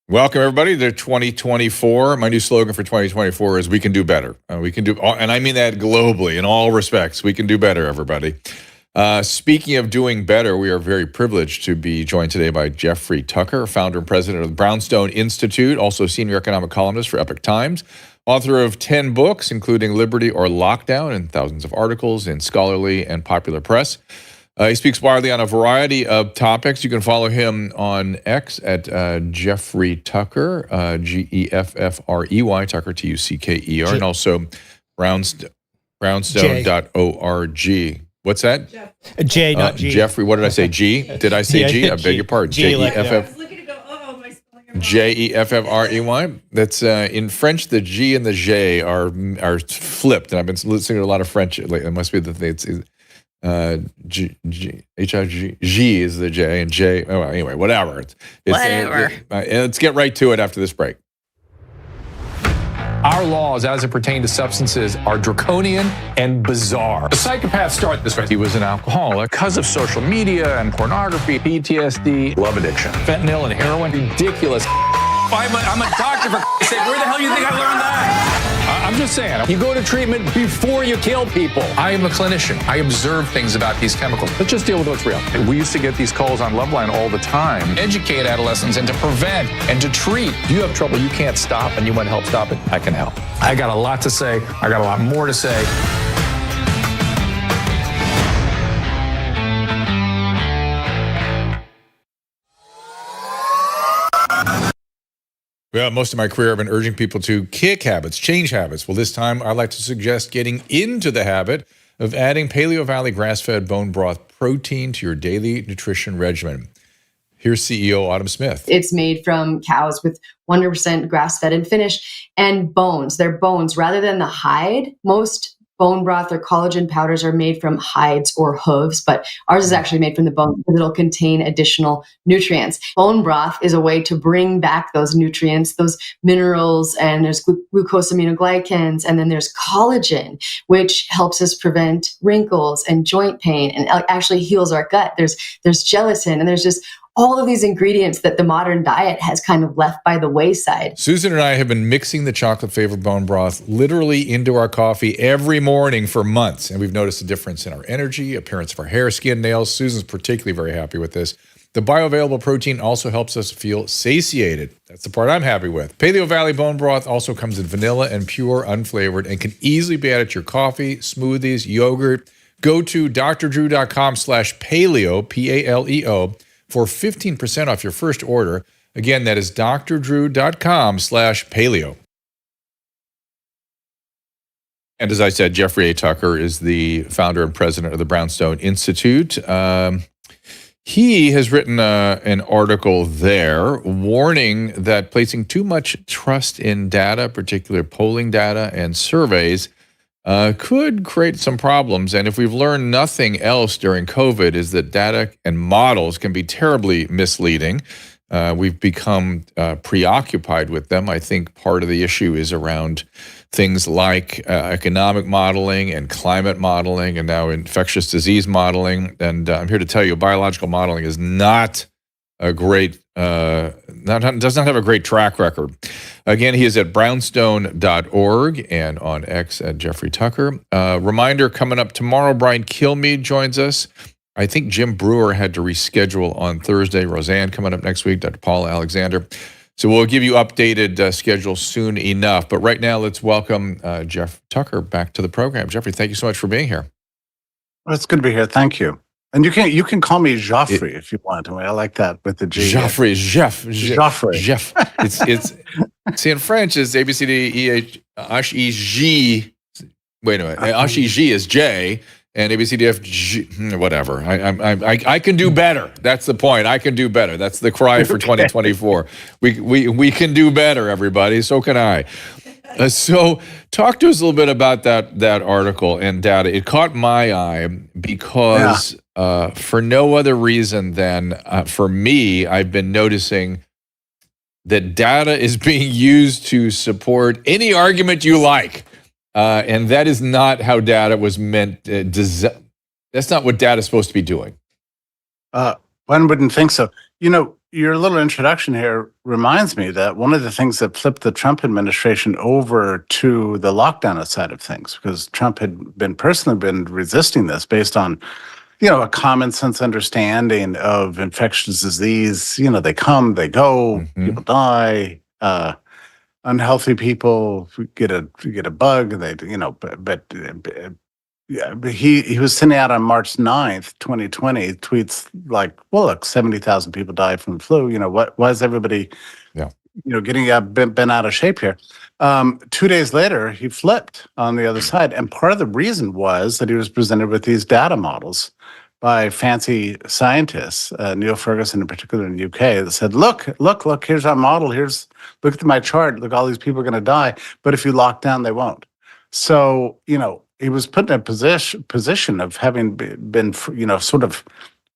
Welcome, everybody, to 2024. My new slogan for 2024 is "We can do better." We can do, and I mean that globally in all respects. We can do better, everybody. Speaking of doing better, we are very privileged to be joined today by Jeffrey Tucker, founder and president of the Brownstone Institute, also senior economic columnist for Epoch Times, author of 10 books, including Liberty or Lockdown, and thousands of articles in scholarly and popular press. He speaks widely on a variety of topics. You can follow him on X at Jeffrey Tucker, Geffrey, Tucker, Tucker, and also brownstone.org. What's that? J, not G. Jeffrey, what did I say? G? Did I say G? I beg your pardon. Jeffrey. Jeffrey. That's in French. The G and the J are flipped, and I've been listening to a lot of French lately. It must be that it's G is the J, and J. Oh, anyway, whatever. Let's get right to it after this break. Our laws, as it pertains to substances, are draconian and bizarre. The Psychopath started this way. He was an alcoholic because of social media and pornography, PTSD, love addiction, fentanyl and heroin. Ridiculous. I'm a doctor, for sake. Where the hell do you think I learned that? I'm just saying, you go to treatment before you kill people. I am a clinician. I observe things about these chemicals. Let's just deal with what's real. We used to get these calls on Loveline all the time. Educate adolescents and to prevent and to treat. If you have trouble you can't stop and you want help stop it, I can help. I got a lot to say. I got a lot more to say. Well, most of my career, I've been urging people to kick habits, change habits. Well, this time, I'd like to suggest getting into the habit of adding Paleo Valley grass-fed bone broth protein to your daily nutrition regimen. Here's CEO Autumn Smith. It's made from cows with 100% grass-fed and finished, and bones. They're bones rather than the hide. Most bone broth or collagen powders are made from hides or hooves, but ours is actually made from the bone because it'll contain additional nutrients. Bone broth is a way to bring back those nutrients, those minerals, and there's glucosaminoglycans, and then there's collagen, which helps us prevent wrinkles and joint pain and actually heals our gut. There's gelatin, and there's just all of these ingredients that the modern diet has kind of left by the wayside. Susan and I have been mixing the chocolate-flavored bone broth literally into our coffee every morning for months, and we've noticed a difference in our energy, appearance of our hair, skin, nails. Susan's particularly very happy with this. The bioavailable protein also helps us feel satiated. That's the part I'm happy with. Paleo Valley bone broth also comes in vanilla and pure, unflavored, and can easily be added to your coffee, smoothies, yogurt. Go to drdrew.com/paleo, Paleo, for 15% off your first order. Again, that is drdrew.com/paleo. And as I said, Jeffrey A. Tucker is the founder and president of the Brownstone Institute. He has written an article there warning that placing too much trust in data, particularly polling data and surveys, could create some problems. And if we've learned nothing else during COVID, is that data and models can be terribly misleading. We've become preoccupied with them. I think part of the issue is around things like economic modeling and climate modeling and now infectious disease modeling. And I'm here to tell you, biological modeling is not a great, does not have a great track record. Again, he is at brownstone.org and on X at Jeffrey Tucker. Reminder, coming up tomorrow, Brian Kilmeade joins us. I think Jim Brewer had to reschedule on Thursday. Roseanne coming up next week, Dr. Paul Alexander. So we'll give you updated schedule soon enough. But right now, let's welcome Jeff Tucker back to the program. Jeffrey, thank you so much for being here. Well, it's good to be here. Thank you. And you can call me Joffrey if you want. I like that with the G. Joffrey, Jeff. Joffrey. Jeff. It's see, in French, it's A, B, C, D, E, H, H, E, G. Wait a minute. H, E, G is J, and A, B, C, D, F, G, whatever. I can do better. That's the point. I can do better. That's the cry for 2024. We can do better, everybody. So can I. So talk to us a little bit about that article and data. It caught my eye because for no other reason than for me, I've been noticing that data is being used to support any argument you like. And that is not how data was meant. That's not what data is supposed to be doing. One wouldn't think so. You know, your little introduction here reminds me that one of the things that flipped the Trump administration over to the lockdown side of things, because Trump had personally been resisting this based on, a common sense understanding of infectious disease. They come, they go, people die. Unhealthy people get a bug. But he was sending out on March 9th, 2020, tweets like, well, look, 70,000 people died from the flu. Why is everybody, getting bent out of shape here? 2 days later, he flipped on the other side. And part of the reason was that he was presented with these data models by fancy scientists, Neil Ferguson in particular in the UK, that said, look, here's our model. Look at my chart. Look, all these people are going to die. But if you lock down, they won't. So, he was put in a position of having been, sort of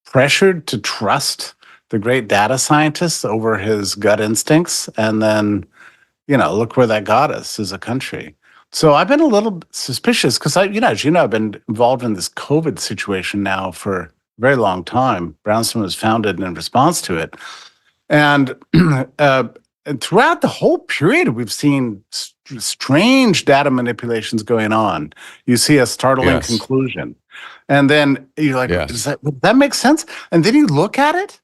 pressured to trust the great data scientists over his gut instincts. And then, look where that got us as a country. So I've been a little suspicious because as I've been involved in this COVID situation now for a very long time. Brownstone was founded in response to it. And and throughout the whole period, we've seen strange data manipulations going on. You see a startling conclusion. And then you're like, would that make sense? And then you look at it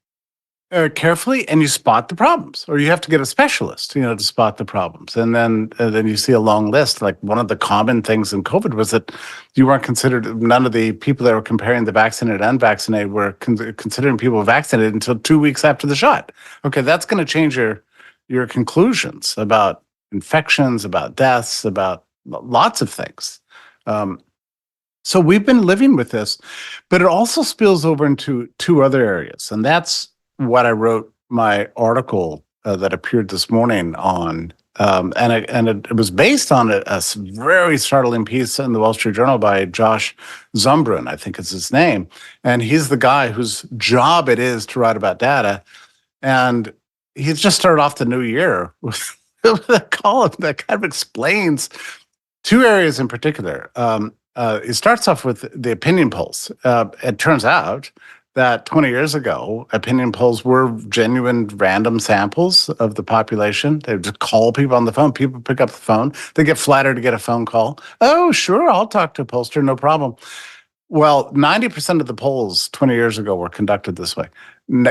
carefully and you spot the problems, or you have to get a specialist, to spot the problems. And then you see a long list. Like one of the common things in COVID was that you weren't considered, none of the people that were comparing the vaccinated and unvaccinated were considering people vaccinated until 2 weeks after the shot. Okay, that's going to change your conclusions about infections, about deaths, about lots of things. So we've been living with this, but it also spills over into two other areas. And that's what I wrote my article that appeared this morning on. And it was based on a very startling piece in the Wall Street Journal by Josh Zumbrun, I think is his name. And he's the guy whose job it is to write about data. And he's just started off the new year with a column that kind of explains two areas in particular. It starts off with the opinion polls. It turns out that 20 years ago, opinion polls were genuine random samples of the population. They would just call people on the phone. People pick up the phone. They get flattered to get a phone call. Oh, sure, I'll talk to a pollster, no problem. Well, 90% of the polls 20 years ago were conducted this way.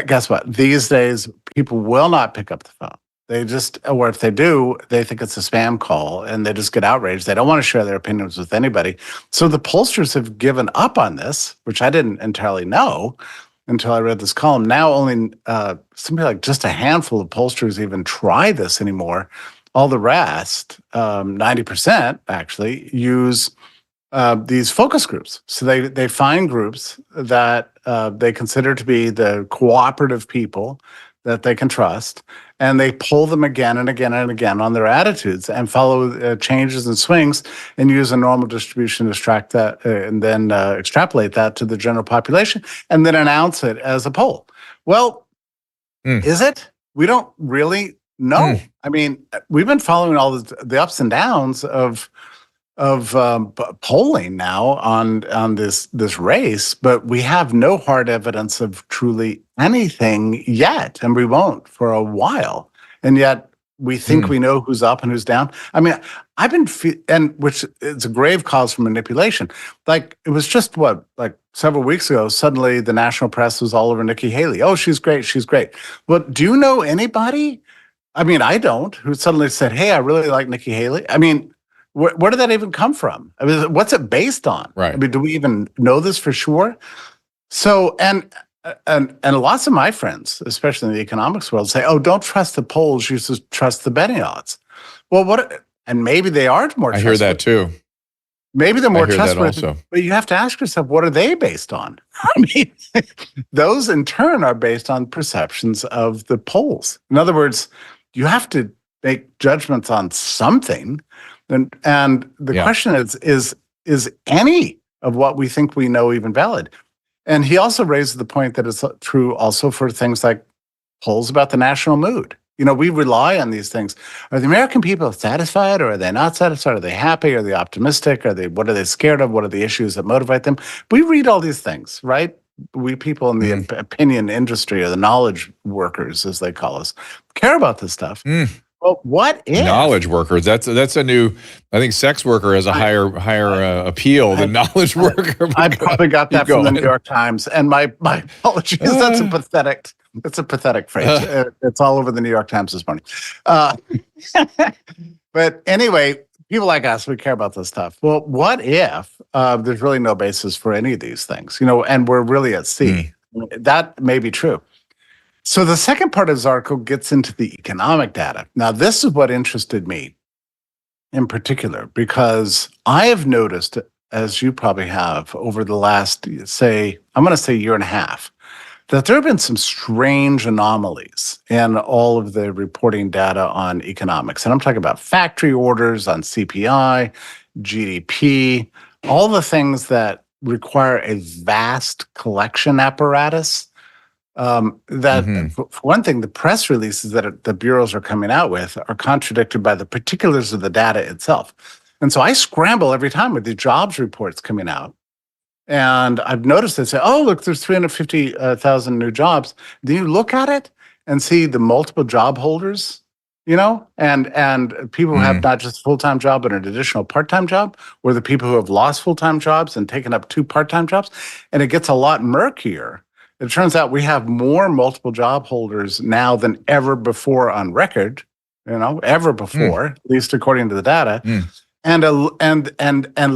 Guess what? These days, people will not pick up the phone. They just, or if they do, they think it's a spam call and they just get outraged. They don't want to share their opinions with anybody. So the pollsters have given up on this, which I didn't entirely know until I read this column. Now only something like just a handful of pollsters even try this anymore. All the rest, 90% actually, use these focus groups. So they find groups that they consider to be the cooperative people that they can trust, and they poll them again and again and again on their attitudes and follow changes and swings and use a normal distribution to extract that and then extrapolate that to the general population and then announce it as a poll. Well, is it? We don't really know. I mean, we've been following all the ups and downs of polling now on this race, but we have no hard evidence of truly anything yet, and we won't for a while. And yet we think we know who's up and who's down. I mean, I've been and which is a grave cause for manipulation. Like it was just like several weeks ago, suddenly the national press was all over Nikki Haley. Oh, she's great, she's great. Well, do you know anybody? I mean, I don't, who suddenly said, "Hey, I really like Nikki Haley." I mean, where did that even come from? I mean, what's it based on? Right. I mean, do we even know this for sure? So, and lots of my friends, especially in the economics world, say, "Oh, don't trust the polls. You should trust the betting odds." Well, and maybe they are more. I hear that too. Maybe they're more I hear that trustworthy, also. but you have to ask yourself, what are they based on? I mean, those in turn are based on perceptions of the polls. In other words, you have to make judgments on something. And the question is any of what we think we know even valid? And he also raises the point that it's true also for things like polls about the national mood. You know, we rely on these things. Are the American people satisfied, or are they not satisfied? Are they happy? Are they optimistic? What are they scared of? What are the issues that motivate them? We read all these things, right? we people in the opinion industry, or the knowledge workers, as they call us, care about this stuff. Well, what if knowledge workers? That's a new. I think sex worker has a higher appeal than knowledge worker. I probably got that from the New York Times, and my apologies. That's a pathetic phrase. It's all over the New York Times this morning. But anyway, people like us, we care about this stuff. Well, what if there's really no basis for any of these things, and we're really at sea? That may be true. So the second part of this article gets into the economic data. Now, this is what interested me in particular, because I have noticed, as you probably have, over the last, I'm going to say year and a half, that there have been some strange anomalies in all of the reporting data on economics. And I'm talking about factory orders, on CPI, GDP, all the things that require a vast collection apparatus. For one thing, the press releases that the bureaus are coming out with are contradicted by the particulars of the data itself. And so I scramble every time with the jobs reports coming out. And I've noticed they say, oh, look, there's 350,000 new jobs. Then you look at it and see the multiple job holders, and people who have not just a full-time job, but an additional part-time job, or the people who have lost full-time jobs and taken up 2 part-time jobs. And it gets a lot murkier. It turns out we have more multiple job holders now than ever before on record, ever before, at least according to the data. And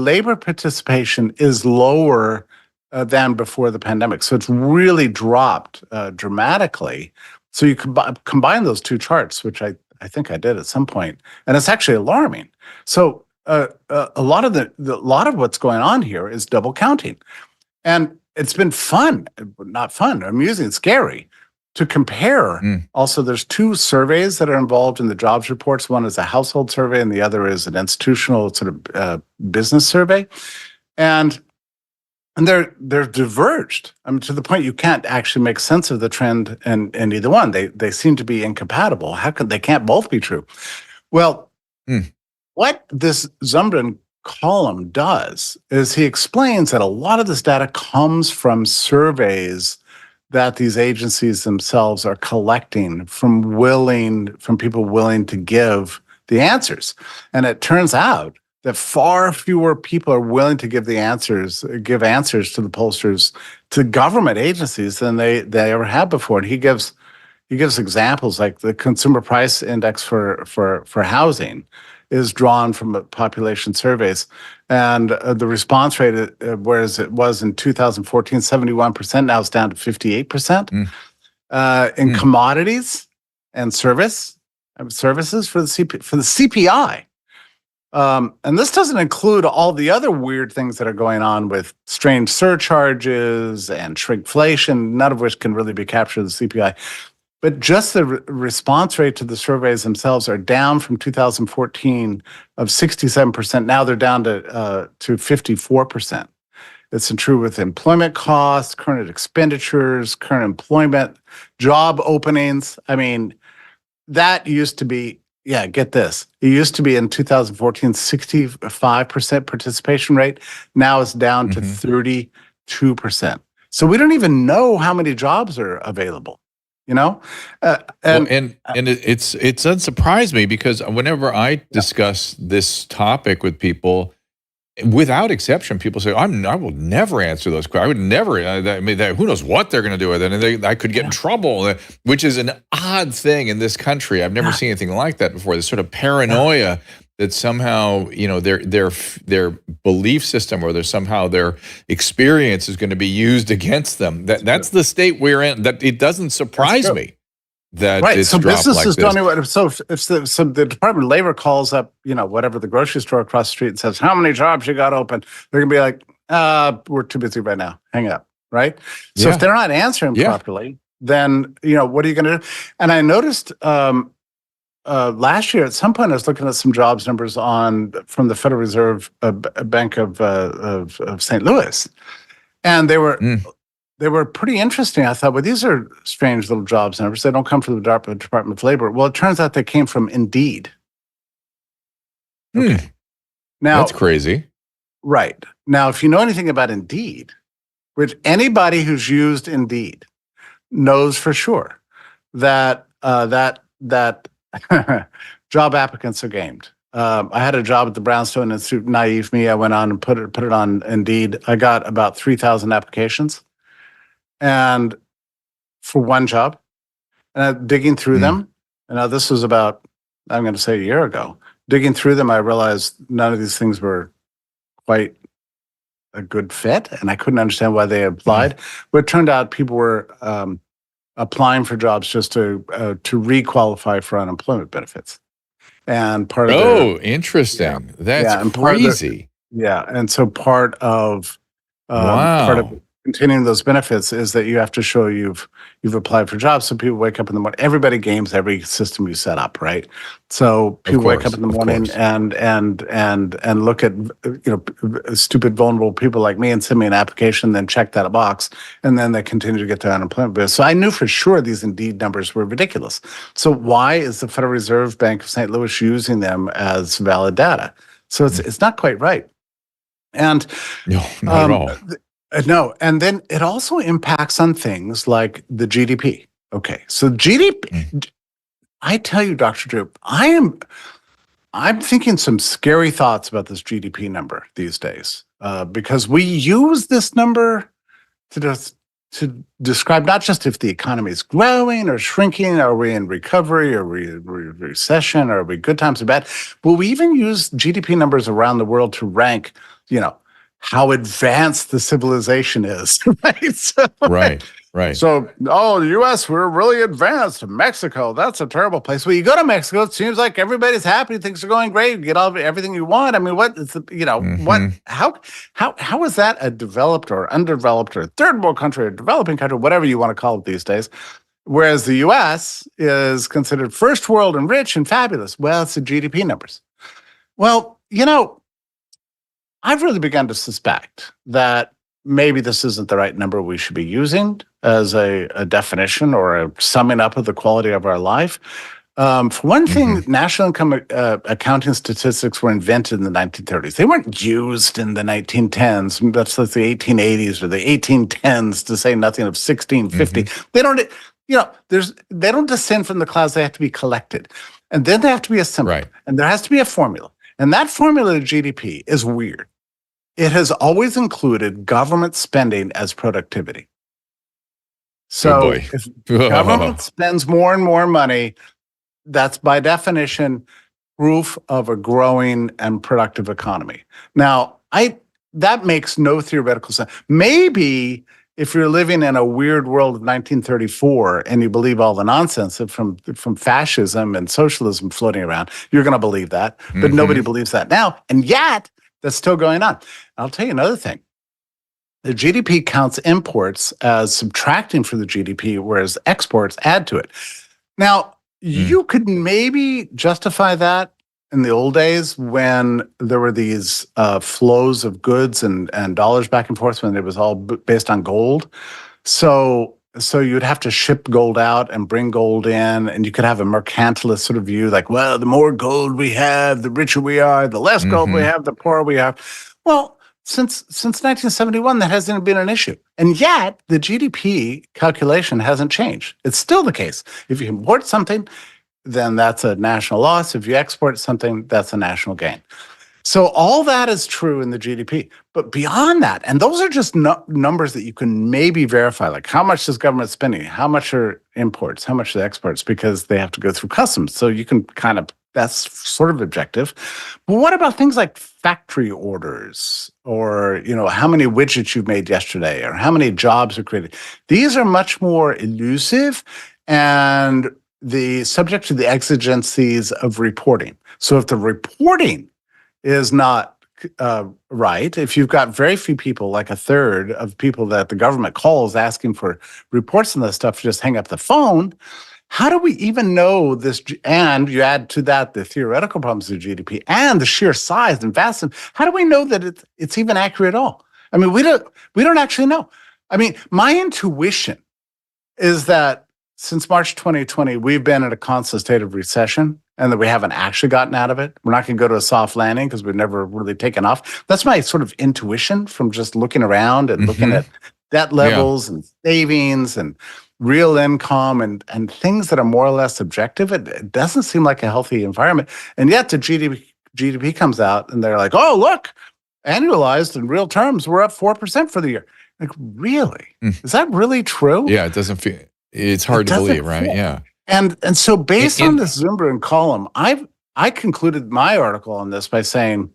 labor participation is lower than before the pandemic. So it's really dropped dramatically. So you combine those two charts, which I think I did at some point, and it's actually alarming. So a lot of what's going on here is double counting, and it's been amusing, scary to compare. Also, there's 2 surveys that are involved in the jobs reports. One is a household survey, and the other is an institutional sort of business survey, and they're diverged. I mean, to the point you can't actually make sense of the trend in either one. They seem to be incompatible. They can't both be true? Well, what this Zumbrun column does is he explains that a lot of this data comes from surveys that these agencies themselves are collecting from people willing to give the answers. And it turns out that far fewer people are willing to give answers to the pollsters, to government agencies, than they ever have before. And he gives examples like the consumer price index for housing is drawn from population surveys. And the response rate, whereas it was in 2014, 71%, now it's down to 58%. In commodities and services for the CPI. And this doesn't include all the other weird things that are going on with strange surcharges and shrinkflation, none of which can really be captured in the CPI. But just the response rate to the surveys themselves are down from 2014 of 67%. Now they're down to 54%. It's true with employment costs, current expenditures, current employment, job openings. I mean, that used to be, get this. It used to be in 2014, 65% participation rate. Now it's down to 32%. So we don't even know how many jobs are available. It doesn't surprise me, because whenever I discuss this topic with people, without exception, people say, I will never answer those questions. I would never. Who knows what they're going to do with it? And I could get in trouble, which is an odd thing in this country. I've never seen anything like that before. This sort of paranoia that somehow, their belief system, or their experience is going to be used against them. That's the state we're in. That it doesn't surprise me that it's so dropped businesses like this. don't even. So if the Department of Labor calls up, whatever, the grocery store across the street and says, "How many jobs you got open?" They're gonna be like, "We're too busy right now. Hang up." Right. So if they're not answering properly, then what are you gonna do? And I noticed. Last year, at some point, I was looking at some jobs numbers from the Federal Reserve Bank of St. Louis, and they were pretty interesting. I thought, well, these are strange little jobs numbers. They don't come from the Department of Labor. Well, it turns out they came from Indeed. Okay. Now that's crazy. Right. Now, if you know anything about Indeed, which anybody who's used Indeed knows for sure that that job applicants are gamed. I had a job at the Brownstone Institute. Naive me, I went on and put it on Indeed. I got about 3,000 applications, and for one job, and digging through them. And now this was about, I'm going to say, a year ago. Digging through them, I realized none of these things were quite a good fit, and I couldn't understand why they applied. But it turned out people were applying for jobs just to re-qualify for unemployment benefits. And part of interesting. That's and crazy. And so part of continuing those benefits is that you have to show you've applied for jobs. So people wake up in the morning. Everybody games every system you set up, right? So people wake up in the morning and look at stupid vulnerable people like me and send me an application, then check that box, and then they continue to get their unemployment benefits. So I knew for sure these Indeed numbers were ridiculous. So why is the Federal Reserve Bank of St. Louis using them as valid data? So it's not quite right. And no, not at all. No, and then it also impacts on things like the GDP. Okay, so GDP, I tell you, Dr. Drew, I'm thinking some scary thoughts about this GDP number these days because we use this number to describe not just if the economy is growing or shrinking, are we in recovery, are we in recession, are we good times or bad, but we even use GDP numbers around the world to rank, how advanced the civilization is, right? Right. So, the U.S., we're really advanced. Mexico, that's a terrible place. Well, you go to Mexico, it seems like everybody's happy, things are going great, you get everything you want. I mean, what is what? How is that a developed or undeveloped or third world country or developing country, whatever you want to call it these days? Whereas the U.S. is considered first world and rich and fabulous. Well, it's the GDP numbers. Well, I've really begun to suspect that maybe this isn't the right number we should be using as a definition or a summing up of the quality of our life. For one thing, national income accounting statistics were invented in the 1930s. They weren't used in the 1910s. That's like the 1880s or the 1810s, to say nothing of 1650. They don't, they don't descend from the clouds. They have to be collected, and then they have to be assembled, and there has to be a formula. And that formula to GDP is weird. It has always included government spending as productivity. So if government spends more and more money, that's by definition proof of a growing and productive economy. Now, that makes no theoretical sense. Maybe if you're living in a weird world of 1934 and you believe all the nonsense from fascism and socialism floating around, you're going to believe that. But nobody believes that now. And yet, that's still going on. I'll tell you another thing. The GDP counts imports as subtracting from the GDP, whereas exports add to it. Now, you could maybe justify that in the old days when there were these flows of goods and dollars back and forth, when it was all based on gold. So you'd have to ship gold out and bring gold in, and you could have a mercantilist sort of view, like, well, the more gold we have, the richer we are. The less gold we have, the poorer we are. Well, since 1971, that hasn't been an issue. And yet, the GDP calculation hasn't changed. It's still the case. If you import something, then that's a national loss. If you export something, that's a national gain. So all that is true in the GDP. But beyond that, and those are just numbers that you can maybe verify, like how much is government spending, how much are imports, how much are exports, because they have to go through customs. So you can that's sort of objective. But what about things like factory orders, or how many widgets you've made yesterday, or how many jobs are created? These are much more elusive and subject to the exigencies of reporting. So if the reporting is not right, if you've got very few people, like a third of people that the government calls asking for reports on this stuff, just hang up the phone, how do we even know this? And you add to that the theoretical problems of GDP and the sheer size and vastness. How do we know that it's even accurate at all? I mean, we don't actually know. I mean, my intuition is that since March 2020, we've been in a constant state of recession, and that we haven't actually gotten out of it. We're not going to go to a soft landing because we've never really taken off. That's my sort of intuition from just looking around and looking at debt levels and savings and real income and things that are more or less objective, it doesn't seem like a healthy environment. And yet the GDP comes out and they're like, oh, look, annualized in real terms, we're up 4% for the year. Like, really? Is that really true? Yeah, it doesn't feel, it's hard to believe, right? Yeah. And so based on this Zumbrun column, I concluded my article on this by saying,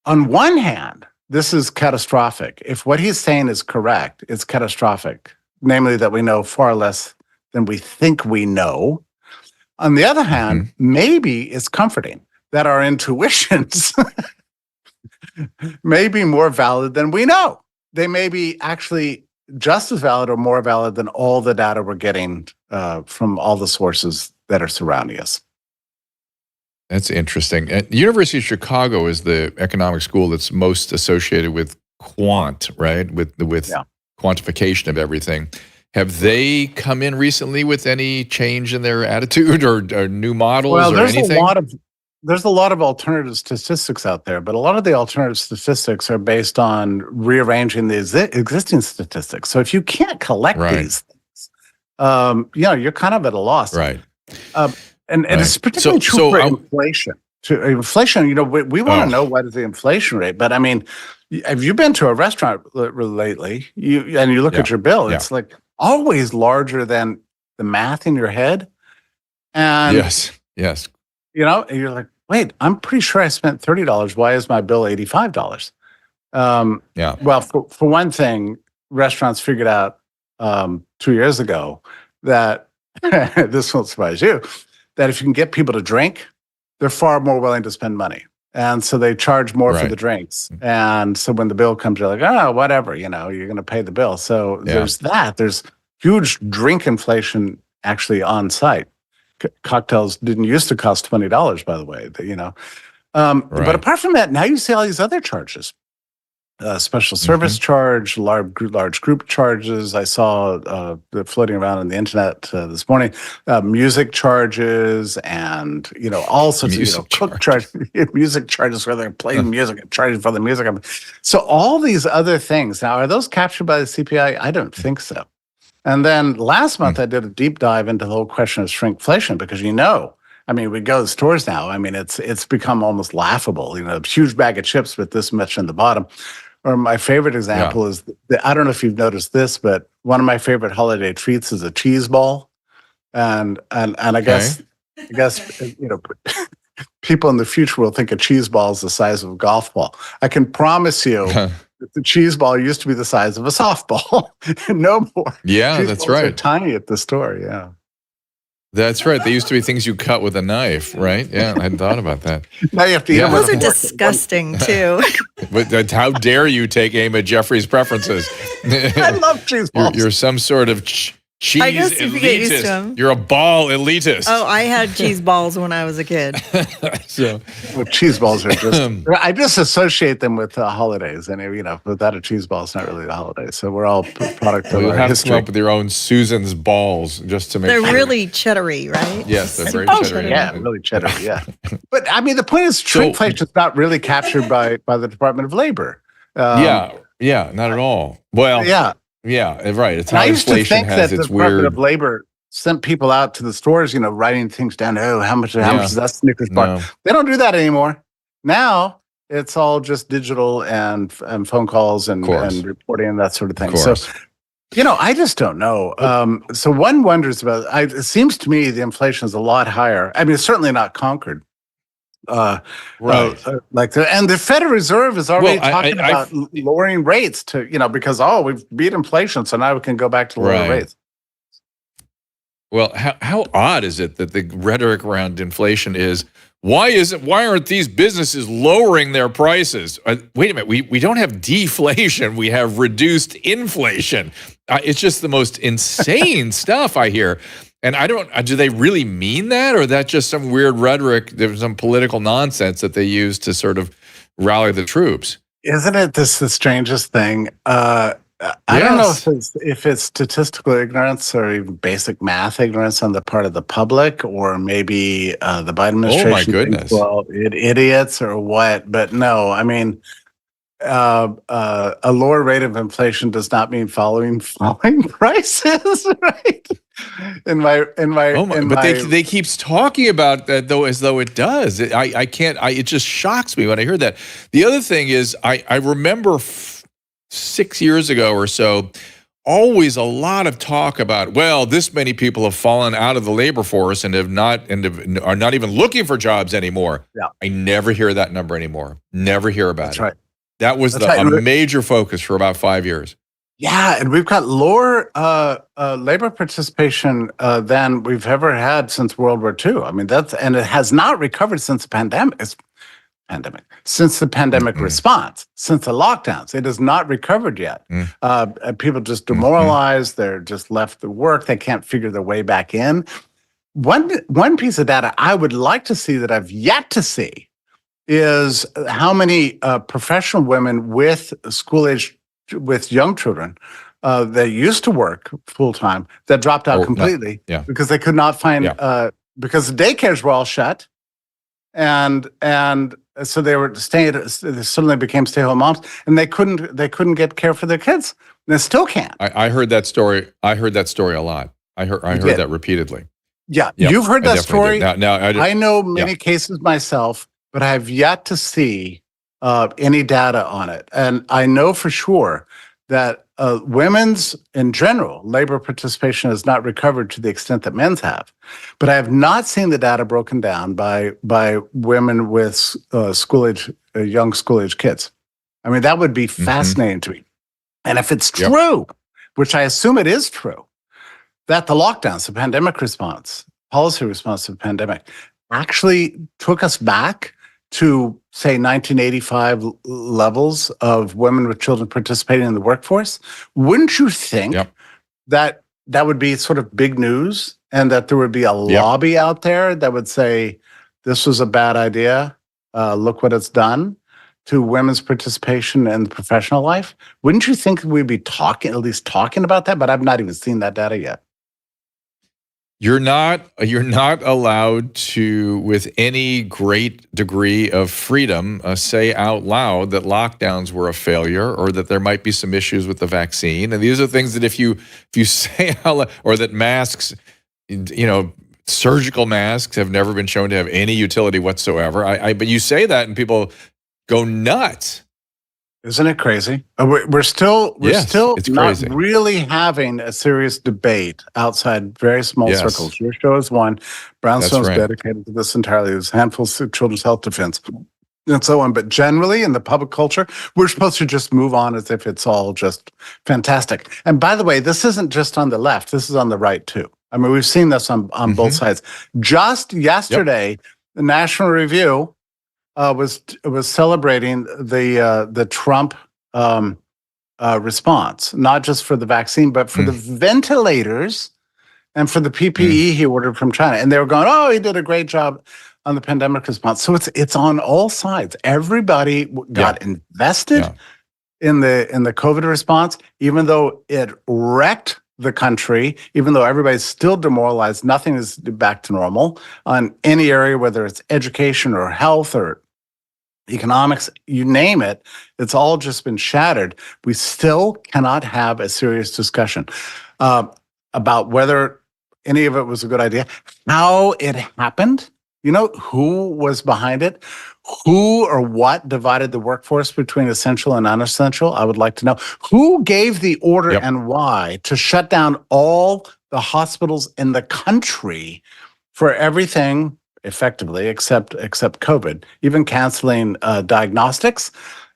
on one hand, this is catastrophic. If what he's saying is correct, it's catastrophic. Namely, that we know far less than we think we know. On the other hand, maybe it's comforting that our intuitions may be more valid than we know. They may be actually just as valid or more valid than all the data we're getting from all the sources that are surrounding us. That's interesting. The University of Chicago is the economic school that's most associated with quant, right? With quantification of everything. Have they come in recently with any change in their attitude or new models or anything? There's a lot of alternative statistics out there, but a lot of the alternative statistics are based on rearranging the existing statistics. So if you can't collect these things, you're kind of at a loss. Right. And it's particularly true for inflation. Inflation, we want to know what is the inflation rate, but I mean, have you been to a restaurant lately? You look at your bill, it's like always larger than the math in your head. And yes. And you're like, wait, I'm pretty sure I spent $30. Why is my bill $85? Well, for one thing, restaurants figured out 2 years ago that this won't surprise you, that if you can get people to drink, they're far more willing to spend money. And so they charge more for the drinks. And so when the bill comes, you're like, oh, whatever, you're going to pay the bill. So there's that. There's huge drink inflation actually on site. Cocktails didn't used to cost $20, by the way, But apart from that, now you see all these other charges. Special service charge, large group charges. I saw floating around on the internet this morning, music charges and, all sorts of, cook charges, music charges where they're playing music and charging for the music. So all these other things. Now, are those captured by the CPI? I don't think so. And then last month, I did a deep dive into the whole question of shrinkflation because, we go to stores now. I mean, it's become almost laughable, a huge bag of chips with this much in the bottom. Or my favorite example is, I don't know if you've noticed this, but one of my favorite holiday treats is a cheese ball. And I guess, people in the future will think a cheese ball is the size of a golf ball. I can promise you that the cheese ball used to be the size of a softball. No more. Yeah, cheese that's balls right. are tiny at the store, That's right. They used to be things you cut with a knife, right? Yeah, I hadn't thought about that. Now you have to eat them Those are disgusting, too. But how dare you take aim at Jeffrey's preferences? I love cheese balls. You're some sort of cheese I guess if you get used to them. elitist. You're a ball elitist. Oh, I had cheese balls when I was a kid. Well, cheese balls are just, I just associate them with holidays. And, without a cheese ball, it's not really a holiday. So we're all product of You'll our have history. to come up with your own Susan's balls just to make They're sure. really cheddary, right? Yes, they're very cheddary. Yeah, really cheddar, yeah. But, the point is shrinkflation is not really captured by the Department of Labor. Not at all. Well, yeah, right. It's how I used to inflation think has that the its Department weird. of Labor sent people out to the stores, writing things down. Oh, how much is that Snickers bar? No. They don't do that anymore. Now it's all just digital and phone calls and reporting and that sort of thing. So, I just don't know. So one wonders about. It seems to me the inflation is a lot higher. I mean, it's certainly not conquered. And the Federal Reserve is already talking about lowering rates to, because we've beat inflation, so now we can go back to lower rates. Well, how odd is it that the rhetoric around inflation is why aren't these businesses lowering their prices? Wait a minute, we don't have deflation, we have reduced inflation. It's just the most insane stuff I hear. And do they really mean that? Or that's just some weird rhetoric, there's some political nonsense that they use to sort of rally the troops? Isn't it the strangest thing? I don't know if it's statistical ignorance or even basic math ignorance on the part of the public, or maybe the Biden administration. Oh my goodness. Thinks, idiots or what? But no, a lower rate of inflation does not mean falling prices, right? But they keeps talking about that though as though it does. I can't. It just shocks me when I hear that. The other thing is, I remember 6 years ago or so, always a lot of talk about, well, this many people have fallen out of the labor force and are not even looking for jobs anymore. Yeah. I never hear that number anymore. Never hear about That's it. right. That was a major focus for about 5 years. Yeah, and we've got lower labor participation than we've ever had since World War II. I mean, and it has not recovered since the pandemic. Since the pandemic response, since the lockdowns, it has not recovered yet. People just demoralized. They're just left the work. They can't figure their way back in. One piece of data I would like to see that I've yet to see is how many professional women with with young children that used to work full time that dropped out completely because they could not find because the daycares were all shut, and so they suddenly became stay-at-home moms, and they couldn't get care for their kids. And they still can't. I heard that story. I heard that story a lot. I heard that repeatedly. Yeah, you've heard that story. Now I know many cases myself, but I have yet to see any data on it. And I know for sure that women's, in general, labor participation has not recovered to the extent that men's have. But I have not seen the data broken down by women with young school-age kids. I mean, that would be fascinating to me. And if it's true, which I assume it is true, that the lockdowns, the pandemic response, policy response to the pandemic, actually took us back to, say, 1985 levels of women with children participating in the workforce, wouldn't you think that would be sort of big news, and that there would be a lobby out there that would say, this was a bad idea, look what it's done to women's participation in professional life? Wouldn't you think we'd be at least talking about that? But I've not even seen that data yet. You're not allowed to, with any great degree of freedom, say out loud that lockdowns were a failure, or that there might be some issues with the vaccine. And these are things that if you say out loud, or that masks, surgical masks have never been shown to have any utility whatsoever. But you say that and people go nuts. Isn't it crazy? We're still not crazy. Really having a serious debate outside very small circles. Your show is one. Brownstone is dedicated to this entirely. There's handfuls of children's health defense and so on. But generally in the public culture, we're supposed to just move on as if it's all just fantastic. And by the way, this isn't just on the left. This is on the right too. I mean, we've seen this on both sides. Just yesterday, the National Review was celebrating the Trump response, not just for the vaccine, but for the ventilators and for the PPE he ordered from China. And they were going, "Oh, he did a great job on the pandemic response." So it's on all sides. Everybody got invested in the COVID response, even though it wrecked the country, even though everybody's still demoralized. Nothing is back to normal on any area, whether it's education or health or economics, you name it. It's all just been shattered. We still cannot have a serious discussion about whether any of it was a good idea, how it happened, who was behind it, who or what divided the workforce between essential and unessential. I would like to know who gave the order and why to shut down all the hospitals in the country for everything effectively except COVID, even canceling diagnostics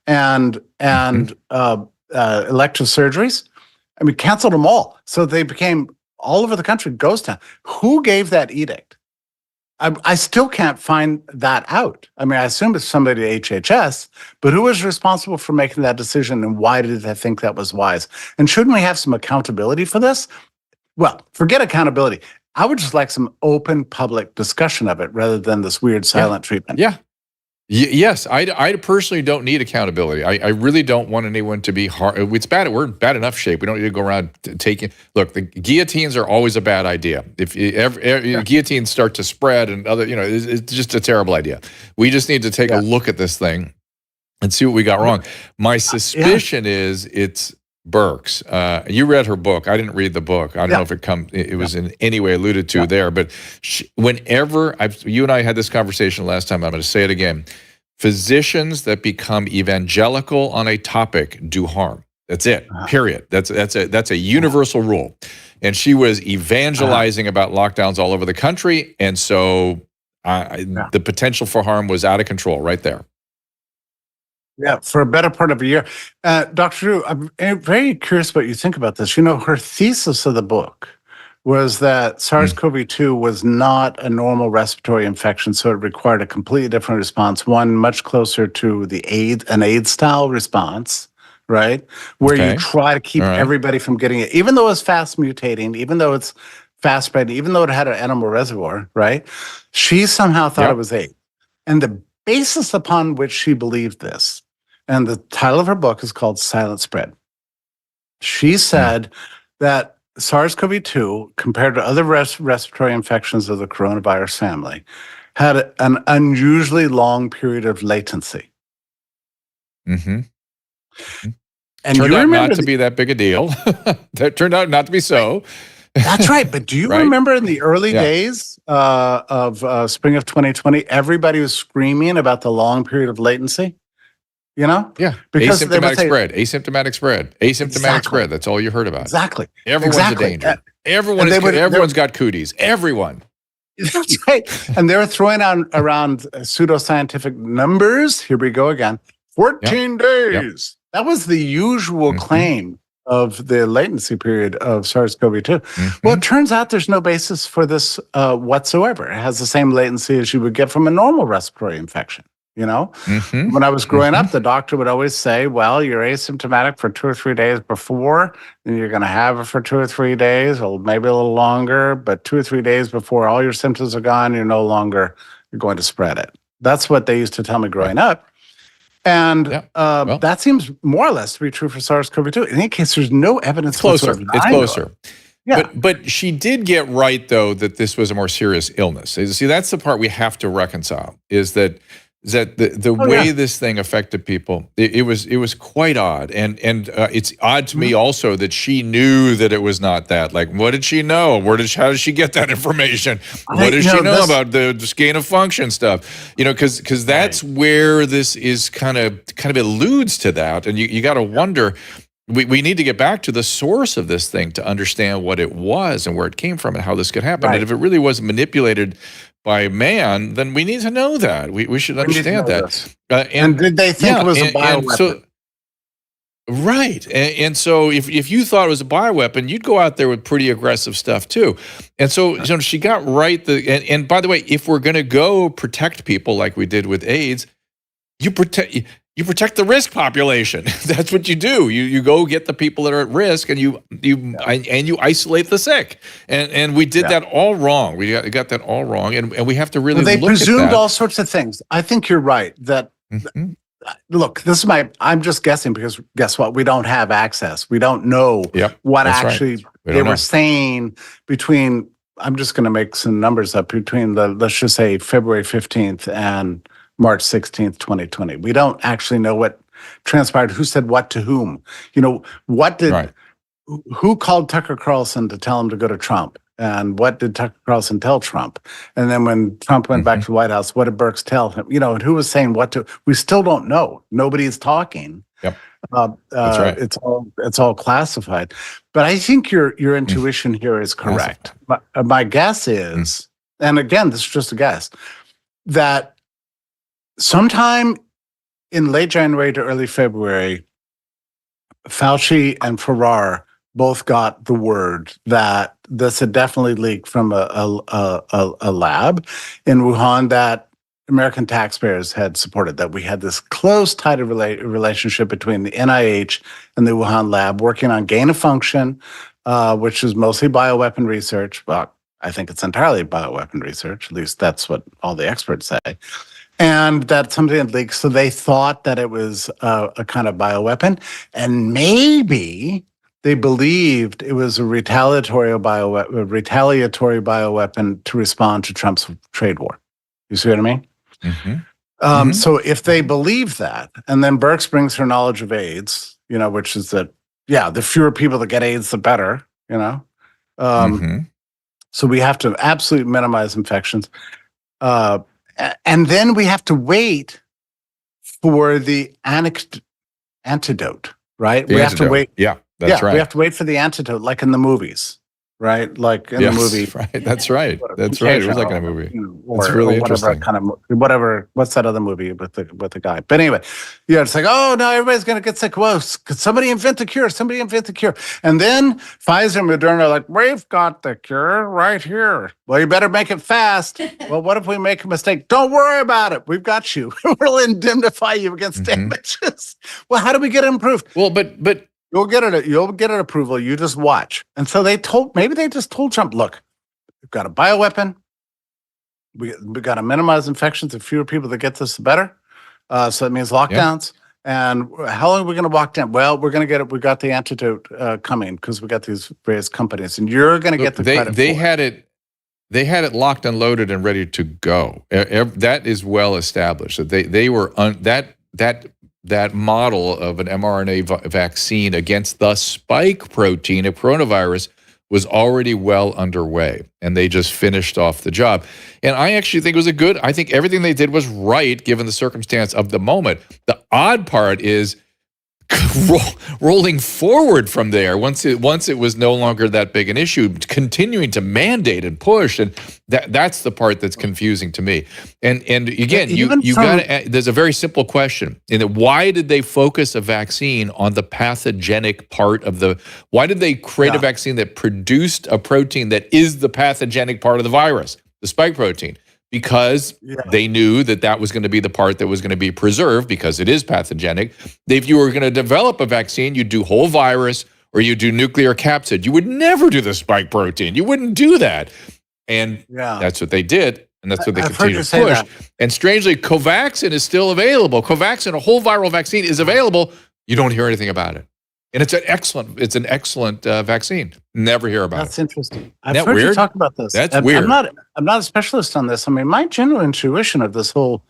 and elective surgeries. I mean, canceled them all. So they became all over the country ghost town. Who gave that edict? I still can't find that out. I mean, I assume it's somebody at HHS, but who was responsible for making that decision, and why did they think that was wise? And shouldn't we have some accountability for this? Well, forget accountability. I would just like some open public discussion of it rather than this weird silent treatment. Yes, I personally don't need accountability. I really don't want anyone to be hard. It's bad. We're in bad enough shape. We don't need to go around taking. Look, the guillotines are always a bad idea. If guillotines start to spread and other, it's just a terrible idea. We just need to take a look at this thing and see what we got wrong. My suspicion is it's Burke's. You read her book. I didn't read the book. I don't know if it was in any way alluded to there, but whenever you and I had this conversation last time, I'm going to say it again. Physicians that become evangelical on a topic do harm. That's it. Period. That's a universal rule. And she was evangelizing about lockdowns all over the country, and so the potential for harm was out of control right there. Yeah, for a better part of a year. Dr. Drew, I'm very curious what you think about this. You know, her thesis of the book was that SARS-CoV-2 was not a normal respiratory infection, so it required a completely different response, one much closer to an AIDS-style response, right? Where you try to keep everybody from getting it, even though it's fast mutating, even though it's fast spreading, even though it had an animal reservoir, right? She somehow thought it was AIDS. And the basis upon which she believed this, and the title of her book is called Silent Spread. She said that SARS-CoV-2, compared to other respiratory infections of the coronavirus family, had an unusually long period of latency. Mm-hmm. And turned out not to be that big a deal. That turned out not to be so. That's right. But do you remember in the early days of spring of 2020, everybody was screaming about the long period of latency? You know? Yeah. Because asymptomatic spread. That's all you heard about. Exactly. Everyone's a danger. Everyone's got cooties. Everyone. That's right. And they were throwing around pseudoscientific numbers. Here we go again. 14 days. Yep. That was the usual claim of the latency period of SARS-CoV-2. Well, it turns out there's no basis for this whatsoever. It has the same latency as you would get from a normal respiratory infection. You know, when I was growing up, the doctor would always say, well, you're asymptomatic for 2 or 3 days before, then you're going to have it for 2 or 3 days, or maybe a little longer, but 2 or 3 days before all your symptoms are gone, you're going to spread it. That's what they used to tell me growing up. And that seems more or less to be true for SARS-CoV-2. In any case, there's no evidence. It's closer. Yeah. But she did get right, though, that this was a more serious illness. See, that's the part we have to reconcile, is that the way this thing affected people, it was quite odd. And it's odd to me also that she knew that it was not that. Like, what did she know? How did she get that information? What does she know about the gain of function stuff? You know, because that's where this is kind of alludes to that. And you got to wonder, we need to get back to the source of this thing to understand what it was and where it came from and how this could happen. And if it really was manipulated by man, then we need to know that. We should understand that. And did they think it was a bioweapon? And so if you thought it was a bioweapon, you'd go out there with pretty aggressive stuff too. And so she got right. And by the way, if we're going to go protect people like we did with AIDS, you protect the risk population. That's what you do. You go get the people that are at risk, and you isolate the sick. And we did that all wrong. We got that all wrong, and we have to really look at that. They presumed all sorts of things. I think you're right. That look, I'm just guessing, because guess what? We don't have access. We don't know what actually they were saying between. I'm just going to make some numbers up between let's just say February 15th and March 16th, 2020. We don't actually know what transpired, who said what to whom. You know, who called Tucker Carlson to tell him to go to Trump? And what did Tucker Carlson tell Trump? And then when Trump went back to the White House, what did Birx tell him? You know, and who was saying what to? We still don't know. Nobody's talking. Yep. That's right. It's all classified. But I think your intuition here is correct. My guess is, and again, this is just a guess, that sometime in late January to early February, Fauci and Farrar both got the word that this had definitely leaked from a lab in Wuhan that American taxpayers had supported, that we had this close, tight relationship between the NIH and the Wuhan lab working on gain of function, which is mostly bioweapon research. Well, I think it's entirely bioweapon research. At least that's what all the experts say. And that something had leaked, so they thought that it was a kind of bioweapon, and maybe they believed it was a retaliatory bioweapon to respond to Trump's trade war. You see what I mean? So if they believe that, and then Birx brings her knowledge of AIDS, which is that, the fewer people that get AIDS, the better, So we have to absolutely minimize infections. And then we have to wait for the antidote, right? We have to wait. Yeah, that's right. We have to wait for the antidote, like in the movies, right? Like in the movie. Right. That's right. That's right. It was like in a movie. It's really or whatever interesting. What's that other movie with the guy? But anyway, it's like, oh no, everybody's gonna get sick. Whoa, could somebody invent the cure? Somebody invent the cure. And then Pfizer and Moderna are like, we've got the cure right here. Well, you better make it fast. Well, what if we make a mistake? Don't worry about it. We've got you. We'll indemnify you against damages. Well, how do we get it improved? Well, but You'll get an approval. You just watch. And so they just told Trump, look, we've got a bioweapon. We got to minimize infections. The fewer people that get this, the better. So that means lockdowns. Yeah. And how long are we going to lock down? Well, we're going to get it. We got the antidote coming because we got these various companies, and you're going to get the credit. They had it. They had it locked and loaded and ready to go. That is well established. That they were that model of an mRNA vaccine against the spike protein of coronavirus was already well underway, and they just finished off the job. And I actually think it was I think everything they did was right, given the circumstance of the moment. The odd part is rolling forward from there, once it was no longer that big an issue, that's to mandate and push, and that's the part that's confusing to me. And again, there's a very simple question in that: why did they focus a vaccine on the pathogenic part of why did they create a vaccine that produced a protein that is the pathogenic part of the virus, the spike protein? Because they knew that was going to be the part that was going to be preserved because it is pathogenic. If you were going to develop a vaccine, you'd do whole virus or you do nuclear capsid. You would never do the spike protein. You wouldn't do that. And that's what they did. And that's what they continue to push. And strangely, Covaxin is still available. Covaxin, a whole viral vaccine, is available. You don't hear anything about it. And it's an excellent vaccine. Never hear about it. That's interesting. I've heard you talk about this. That's weird. I'm not a specialist on this. I mean, my general intuition of this whole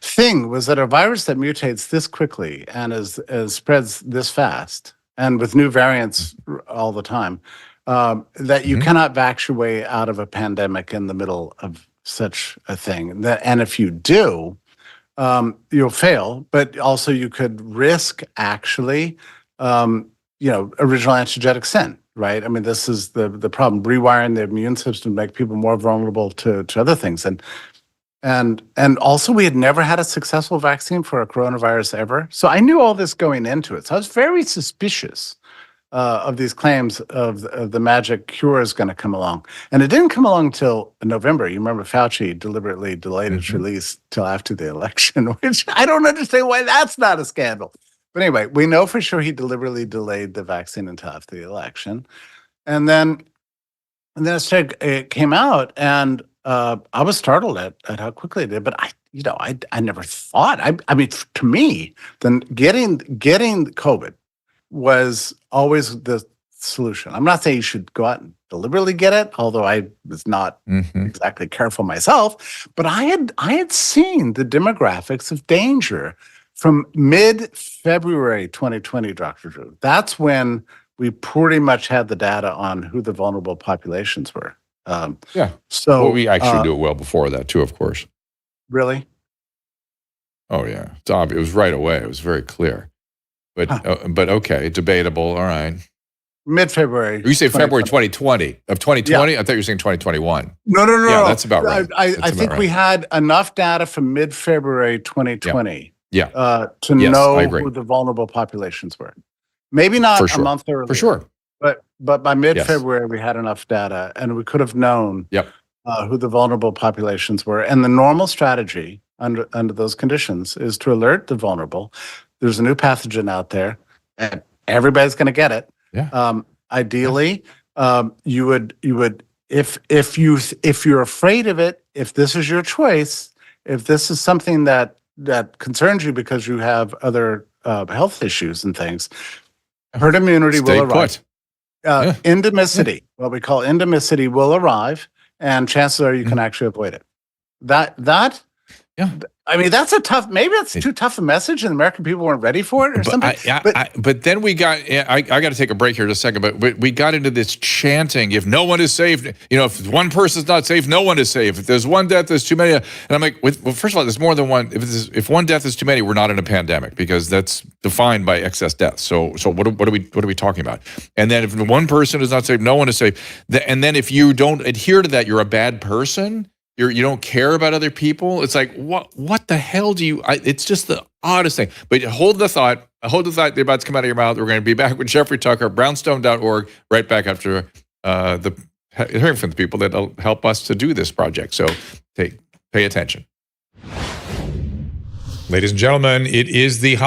thing was that a virus that mutates this quickly and spreads this fast and with new variants all the time, that you cannot vax your way out of a pandemic in the middle of such a thing. And if you do, you'll fail, but also you could risk actually original antigenic sin, right? I mean, this is the problem, rewiring the immune system to make people more vulnerable to other things. And also we had never had a successful vaccine for a coronavirus ever. So I knew all this going into it. So I was very suspicious of these claims of the magic cure is going to come along. And it didn't come along until November. You remember Fauci deliberately delayed its release till after the election, which I don't understand why that's not a scandal. But anyway, we know for sure he deliberately delayed the vaccine until after the election. And then it came out, and I was startled at how quickly it did. But I never thought. I mean, to me, then getting COVID was always the solution. I'm not saying you should go out and deliberately get it, although I was not exactly careful myself. But I had seen the demographics of danger from mid-February 2020, Dr. Drew. That's when we pretty much had the data on who the vulnerable populations were. So we actually do it well before that too, of course. Really? Oh yeah, it's obvious. It was right away. It was very clear. But okay, debatable. All right. Mid-February. You say February 2020 of 2020? Yeah. I thought you were saying 2021. No. Yeah, that's about right. I think we had enough data from mid-February 2020. Yeah. To know who the vulnerable populations were. Maybe not a month earlier. For sure. But by mid-February, we had enough data, and we could have known who the vulnerable populations were. And the normal strategy under those conditions is to alert the vulnerable. There's a new pathogen out there, and everybody's going to get it. Yeah. Ideally, you would if you're afraid of it, if this is your choice, if this is something that concerns you because you have other health issues and things, herd immunity will arrive. Endemicity, what we call endemicity, will arrive, and chances are you can actually avoid it. That Yeah. I mean, that's maybe that's too tough a message and the American people weren't ready for it or something. But then we got, I got to take a break here just a second, but we got into this chanting, if no one is safe, if one person's not safe, no one is safe. If there's one death, there's too many. And I'm like, well, first of all, there's more than one. If one death is too many, we're not in a pandemic because that's defined by excess deaths. So what are we talking about? And then if one person is not safe, no one is safe. And then if you don't adhere to that, you're a bad person. You don't care about other people. It's like, what the hell do you, it's just the oddest thing. But hold the thought, they're about to come out of your mouth. We're going to be back with Jeffrey Tucker, brownstone.org, right back after hearing from the people that help us to do this project. So pay attention. Ladies and gentlemen, it is the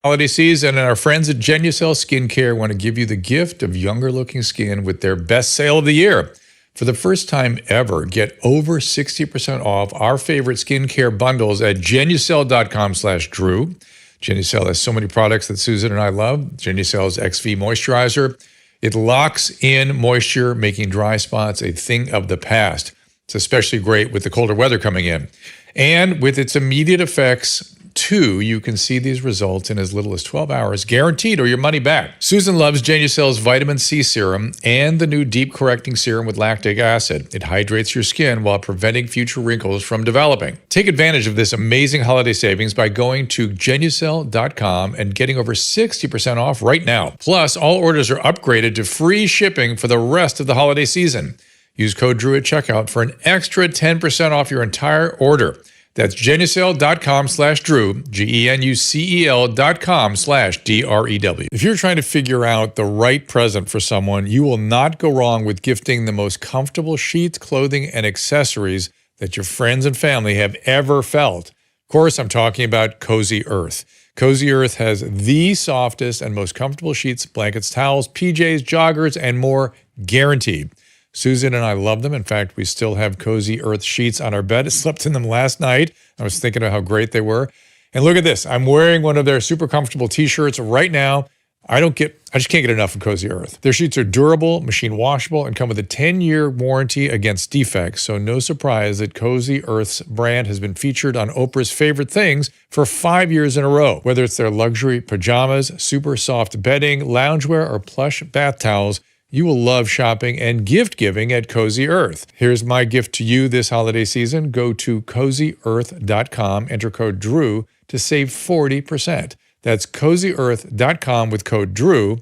holiday season, and our friends at Genucel Skincare want to give you the gift of younger looking skin with their best sale of the year. For the first time ever, get over 60% off our favorite skincare bundles at Genucel.com/Drew. Genucel has so many products that Susan and I love. Genucel's XV Moisturizer. It locks in moisture, making dry spots a thing of the past. It's especially great with the colder weather coming in. And with its immediate effects, too, you can see these results in as little as 12 hours, guaranteed, or your money back. Susan loves Genucel's Vitamin C Serum and the new Deep Correcting Serum with lactic acid. It hydrates your skin while preventing future wrinkles from developing. Take advantage of this amazing holiday savings by going to Genucel.com and getting over 60% off right now. Plus, all orders are upgraded to free shipping for the rest of the holiday season. Use code DREW at checkout for an extra 10% off your entire order. That's Genucel.com/Drew, Genucel.com/DREW. If you're trying to figure out the right present for someone, you will not go wrong with gifting the most comfortable sheets, clothing, and accessories that your friends and family have ever felt. Of course, I'm talking about Cozy Earth. Cozy Earth has the softest and most comfortable sheets, blankets, towels, PJs, joggers, and more, guaranteed. Susan and I love them. In fact, we still have Cozy Earth sheets on our bed. I slept in them last night. I was thinking of how great they were. And look at this. I'm wearing one of their super comfortable t-shirts right now. I just can't get enough of Cozy Earth. Their sheets are durable, machine washable, and come with a 10-year warranty against defects. So no surprise that Cozy Earth's brand has been featured on Oprah's Favorite Things for 5 years in a row. Whether it's their luxury pajamas, super soft bedding, loungewear, or plush bath towels, you will love shopping and gift giving at Cozy Earth. Here's my gift to you this holiday season. Go to CozyEarth.com, enter code DREW to save 40%. That's CozyEarth.com with code DREW.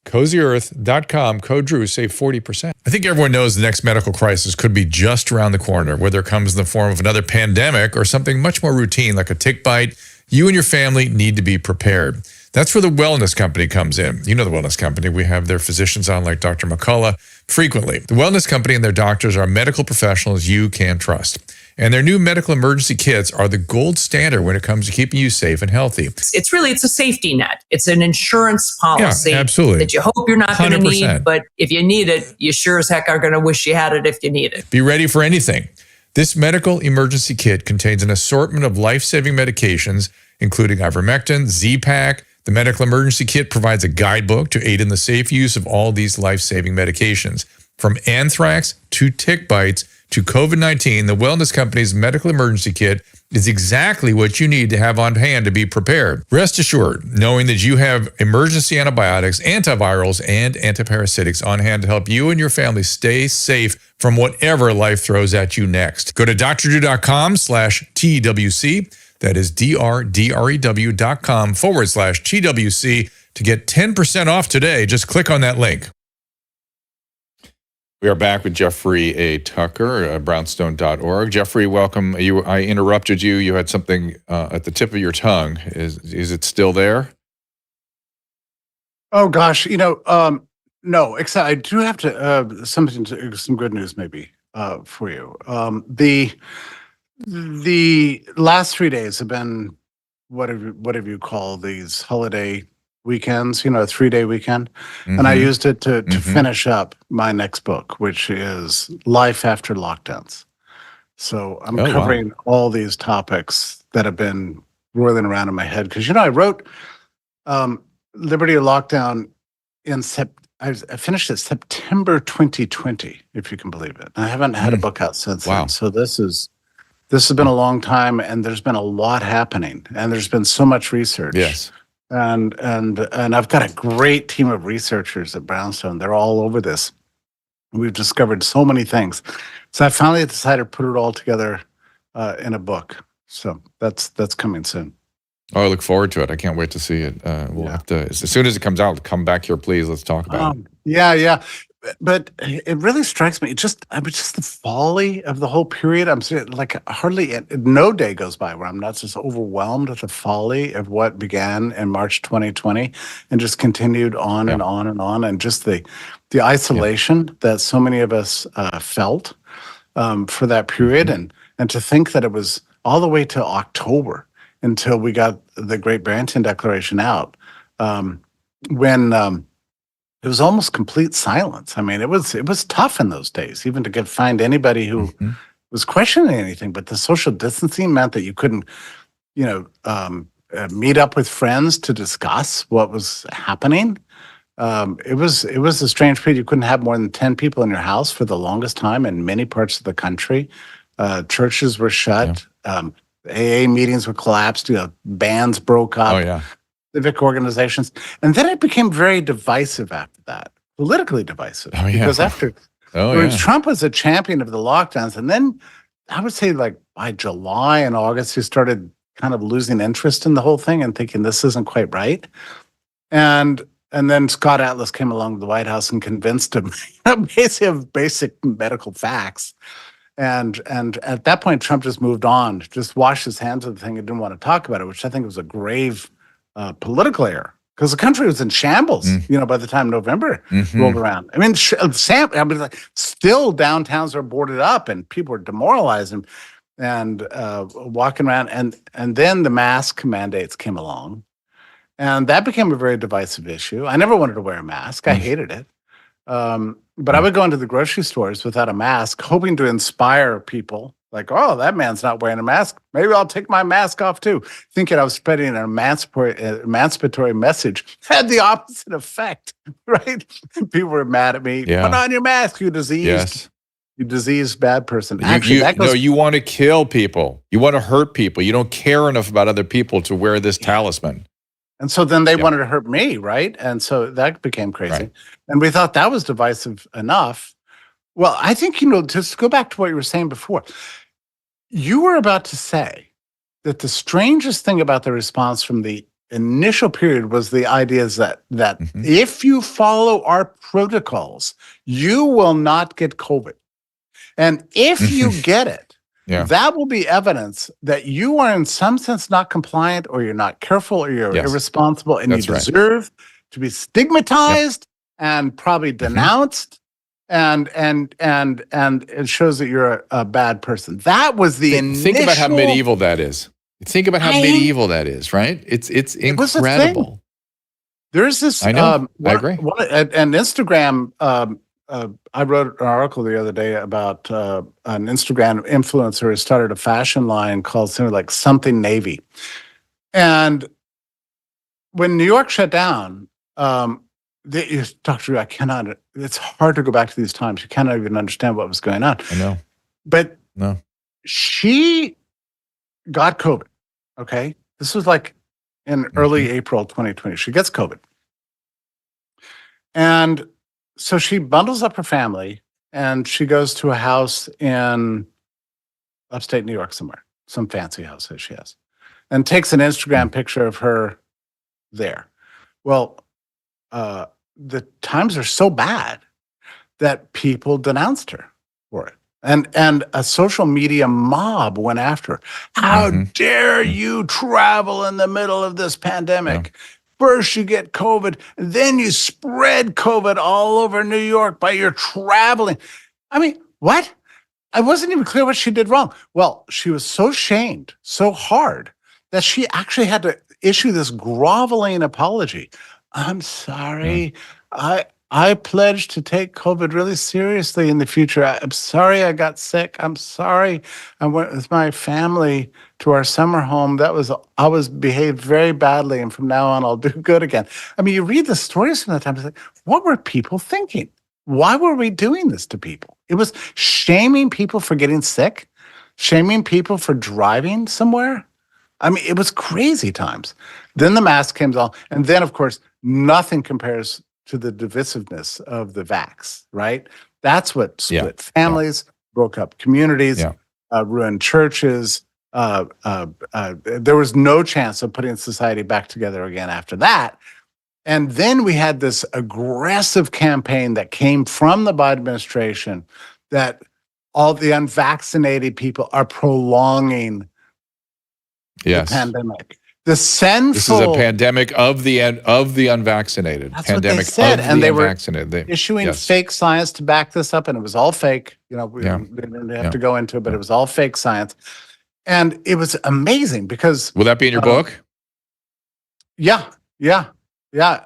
CozyEarth.com, code DREW, save 40%. I think everyone knows the next medical crisis could be just around the corner, whether it comes in the form of another pandemic or something much more routine like a tick bite. You and your family need to be prepared. That's where the Wellness Company comes in. You know the Wellness Company. We have their physicians on like Dr. McCullough frequently. The Wellness Company and their doctors are medical professionals you can trust. And their new medical emergency kits are the gold standard when it comes to keeping you safe and healthy. It's a safety net. It's an insurance policy absolutely. That you hope you're not going to 100%. need, but if you need it, you sure as heck are going to wish you had it if you need it. Be ready for anything. This medical emergency kit contains an assortment of life-saving medications, including ivermectin, Z-Pak. The medical emergency kit provides a guidebook to aid in the safe use of all these life-saving medications. From anthrax to tick bites to COVID-19, the Wellness Company's medical emergency kit is exactly what you need to have on hand to be prepared. Rest assured, knowing that you have emergency antibiotics, antivirals, and antiparasitics on hand to help you and your family stay safe from whatever life throws at you next. Go to drdrew.com/TWC. That is DRDREW.com/TWC to get 10% off today. Just click on that link. We are back with Jeffrey A. Tucker, brownstone.org. Jeffrey, welcome. I interrupted you. You had something at the tip of your tongue. Is it still there? Oh gosh, no. Except I do have to some good news maybe for you. The last 3 days have been whatever you call these holiday weekends, a 3-day weekend. Mm-hmm. And I used it to finish up my next book, which is Life After Lockdowns. So I'm covering all these topics that have been roiling around in my head. Because, I wrote Liberty or Lockdown in I finished it September 2020, if you can believe it. I haven't had a book out since then. So this is This has been a long time, and there's been a lot happening, and there's been so much research. Yes. And I've got a great team of researchers at Brownstone. They're all over this. We've discovered so many things. So I finally decided to put it all together in a book. So that's coming soon. Oh, I look forward to it. I can't wait to see it. We'll have to, as soon as it comes out, come back here, please. Let's talk about it. Yeah. But it really strikes me. Just the folly of the whole period. I'm saying, like, hardly no day goes by where I'm not just overwhelmed at the folly of what began in March 2020 and just continued on and on and on, and just the isolation that so many of us felt for that period, and to think that it was all the way to October until we got the Great Barrington Declaration out, when it was almost complete silence. I mean, it was tough in those days, even to find anybody who was questioning anything. But the social distancing meant that you couldn't, meet up with friends to discuss what was happening. It was a strange period. You couldn't have more than 10 people in your house for the longest time in many parts of the country. Churches were shut. AA meetings were collapsed. Bands broke up. Oh, yeah. Civic organizations. And then it became very divisive after that, politically divisive. Oh, yeah. Because after Trump was a champion of the lockdowns, and then I would say, like, by July and August, he started kind of losing interest in the whole thing and thinking this isn't quite right. And then Scott Atlas came along to the White House and convinced him basically of basic medical facts. And at that point, Trump just moved on, just washed his hands of the thing and didn't want to talk about it, which I think was a grave political error, because the country was in shambles, by the time November rolled around. I mean, still downtowns are boarded up and people are demoralized and walking around. And then the mask mandates came along, and that became a very divisive issue. I never wanted to wear a mask. I hated it. But I would go into the grocery stores without a mask, hoping to inspire people. Like, oh, that man's not wearing a mask. Maybe I'll take my mask off too. Thinking I was spreading an emancipatory message. Had the opposite effect, right? People were mad at me. Yeah. Put on your mask, you diseased. Yes. You diseased bad person. Actually, you want to kill people. You want to hurt people. You don't care enough about other people to wear this talisman. And so then they wanted to hurt me, right? And so that became crazy. Right. And we thought that was divisive enough. Well, I think, just to go back to what you were saying before, you were about to say that the strangest thing about the response from the initial period was the idea that if you follow our protocols, you will not get COVID. And if you get it, that will be evidence that you are in some sense not compliant, or you're not careful, or you're irresponsible, and you deserve to be stigmatized and probably denounced. And it shows that you're a bad person. That was the initial. Think about how medieval that is. Think about how medieval that is, right? It's incredible. There's this. I know. I agree. An Instagram. I wrote an article the other day about an Instagram influencer who started a fashion line called something Navy, and when New York shut down. Dr. I cannot. It's hard to go back to these times. You cannot even understand what was going on. I know. But she got COVID. Okay, this was like in early April 2020. She gets COVID, and so she bundles up her family and she goes to a house in upstate New York somewhere, some fancy house that she has, and takes an Instagram picture of her there. Well. The times are so bad that people denounced her for it. And a social media mob went after her. How dare you travel in the middle of this pandemic? First you get COVID, and then you spread COVID all over New York by your traveling. I mean, what? I wasn't even clear what she did wrong. Well, she was so shamed, so hard, that she actually had to issue this groveling apology. I'm sorry. I pledge to take COVID really seriously in the future. I'm sorry I got sick. I'm sorry. I went with my family to our summer home. I was behaved very badly, and from now on I'll do good again. I mean, you read the stories from that time, it's like, what were people thinking? Why were we doing this to people? It was shaming people for getting sick, shaming people for driving somewhere. I mean, it was crazy times. Then the mask came along, and then, of course, nothing compares to the divisiveness of the vax, right? That's what split families, broke up communities, ruined churches. There was no chance of putting society back together again after that. And then we had this aggressive campaign that came from the Biden administration that all the unvaccinated people are prolonging the pandemic. This is a pandemic of the unvaccinated. That's pandemic what they said, and they were issuing yes. fake science to back this up, and it was all fake. You know, we didn't have to go into it, but it was all fake science, and it was amazing because. Will that be in your book? Yeah. Okay,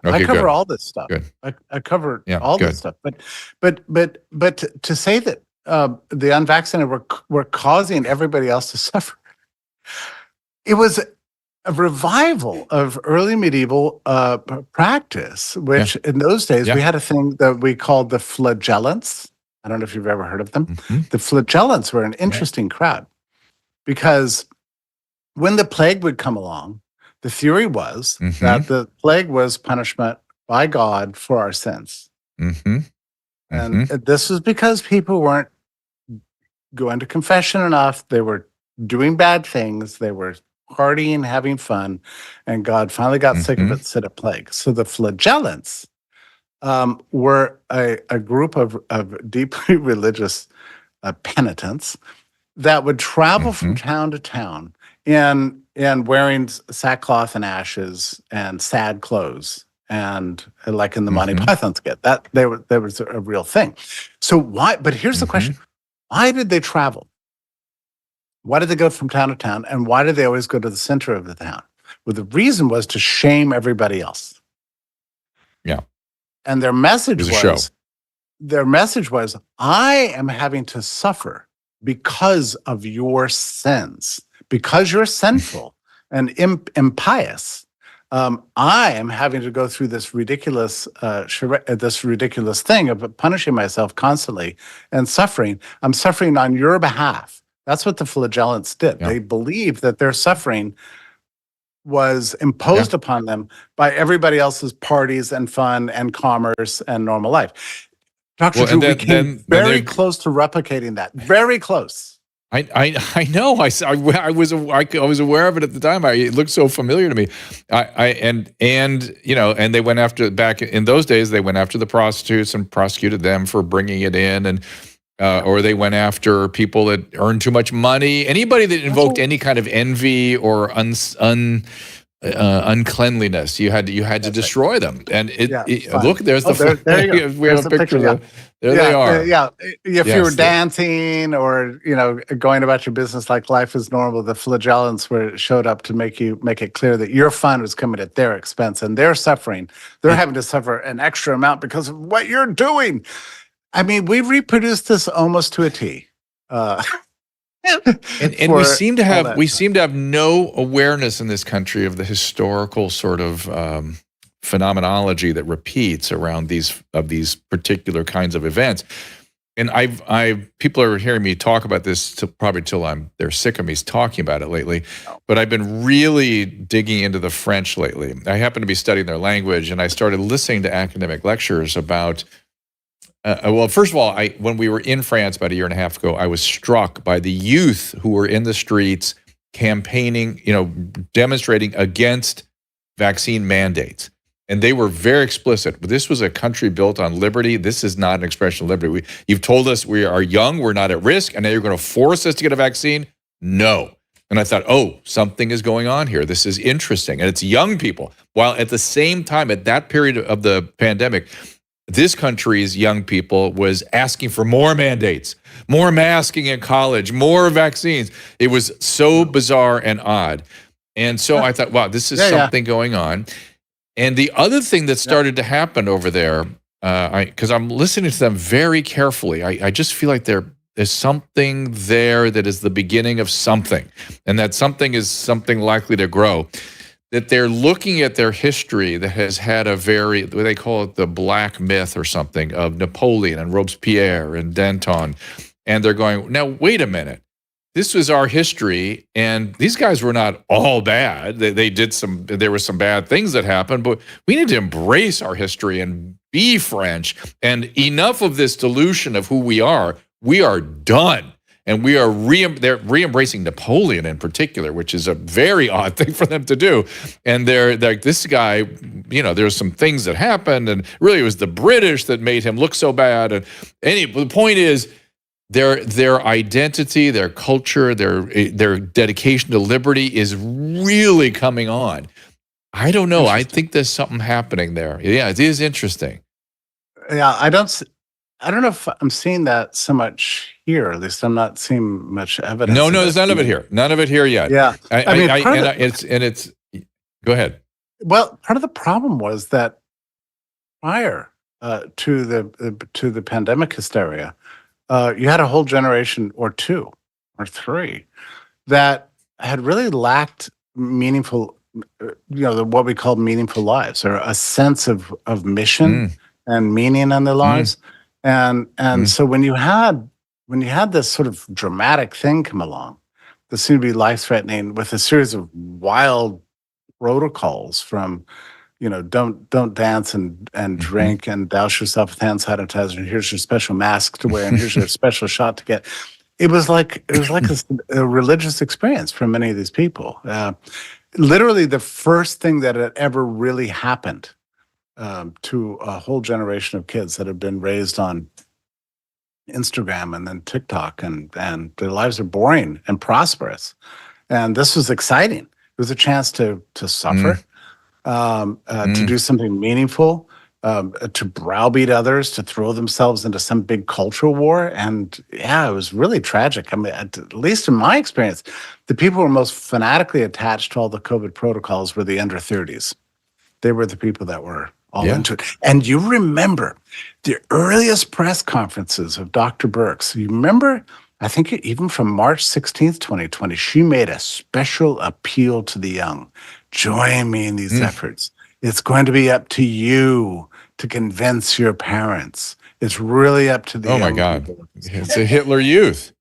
I cover good. all this stuff. Good. I cover all this stuff, but to say that the unvaccinated were causing everybody else to suffer, it was a revival of early medieval practice, which in those days we had a thing that we called the flagellants. I don't know if you've ever heard of them. Mm-hmm. The flagellants were an interesting crowd because when the plague would come along, the theory was that the plague was punishment by God for our sins. And this was because people weren't going to confession enough. They were doing bad things. They were partying, having fun, and God finally got sick of it, sent a plague. So the flagellants were a group of deeply religious penitents that would travel from town to town and wearing sackcloth and ashes and sad clothes, and like in the Monty Python skit, that there was a real thing. So why? But here's the question: why did they travel? Why did they go from town to town, and why did they always go to the center of the town? Well, the reason was to shame everybody else. Yeah, and their message was, I am having to suffer because of your sins, because you're sinful and impious. I am having to go through this ridiculous thing of punishing myself constantly and suffering. I'm suffering on your behalf. That's what the flagellants did. Yeah. They believed that their suffering was imposed upon them by everybody else's parties and fun and commerce and normal life. Dr. Drew became very close to replicating that. Very close. I know. I was aware of it at the time. It looked so familiar to me. And they went after, back in those days, they went after the prostitutes and prosecuted them for bringing it in, and or they went after people that earned too much money. Anybody that invoked any kind of envy or uncleanliness, you had to destroy them. And look, there's we have a picture of them. There they are. Yeah. If you were dancing or going about your business like life is normal, the flagellants showed up to make it clear that your fun was coming at their expense and they're suffering. They're having to suffer an extra amount because of what you're doing. I mean, we reproduced this almost to a T. And we seem to have no awareness in this country of the historical sort of phenomenology that repeats around these particular kinds of events. And people are hearing me talk about this probably till they're sick of me talking about it lately. But I've been really digging into the French lately. I happen to be studying their language, and I started listening to academic lectures about. Well, first of all, when we were in France about a year and a half ago, I was struck by the youth who were in the streets campaigning, demonstrating against vaccine mandates. And they were very explicit. This was a country built on liberty. This is not an expression of liberty. You've told us we are young, we're not at risk, and now you're going to force us to get a vaccine? No. And I thought, something is going on here. This is interesting. And it's young people. While at the same time, at that period of the pandemic, this country's young people was asking for more mandates, more masking in college, more vaccines. It was so bizarre and odd. And so I thought, wow, this is something going on. And the other thing that started to happen over there, because I'm listening to them very carefully, I just feel like there's something there that is the beginning of something, and that something is something likely to grow. That they're looking at their history that has had they call it the black myth or something, of Napoleon and Robespierre and Danton. And they're going, now, wait a minute. this was our history, and these guys were not all bad. There were some bad things that happened, but we need to embrace our history and be French. And enough of this dilution of who we are. We are done. And we are they're re-embracing Napoleon in particular, which is a very odd thing for them to do. And they're like, this guy, there's some things that happened, and really it was the British that made him look so bad. And the point is, their identity, their culture, their dedication to liberty is really coming on. I don't know. I think there's something happening there. Yeah, it is interesting. Yeah, I don't know if I'm seeing that so much here. At least I'm not seeing much evidence. No, there's none of it here. None of it here yet. Yeah, it's. Go ahead. Well, part of the problem was that prior to the pandemic hysteria, you had a whole generation or two or three that had really lacked meaningful, what we call meaningful lives, or a sense of mission and meaning in their lives. And so when you had this sort of dramatic thing come along that seemed to be life-threatening, with a series of wild protocols from, don't dance and drink, and douse yourself with hand sanitizer, and here's your special mask to wear, and here's your special shot to get. It was like a religious experience for many of these people. Literally, the first thing that had ever really happened to a whole generation of kids that have been raised on Instagram and then TikTok, and their lives are boring and prosperous. And this was exciting. It was a chance to suffer, to do something meaningful, to browbeat others, to throw themselves into some big cultural war. And yeah, it was really tragic. I mean, at least in my experience, the people who were most fanatically attached to all the COVID protocols were the under 30s. They were the people that were all into it. And you remember the earliest press conferences of Dr. Birx. You remember, I think even from March 16th, 2020, she made a special appeal to the young. Join me in these efforts. It's going to be up to you to convince your parents. It's really up to the young. Oh my God. People. It's a Hitler Youth.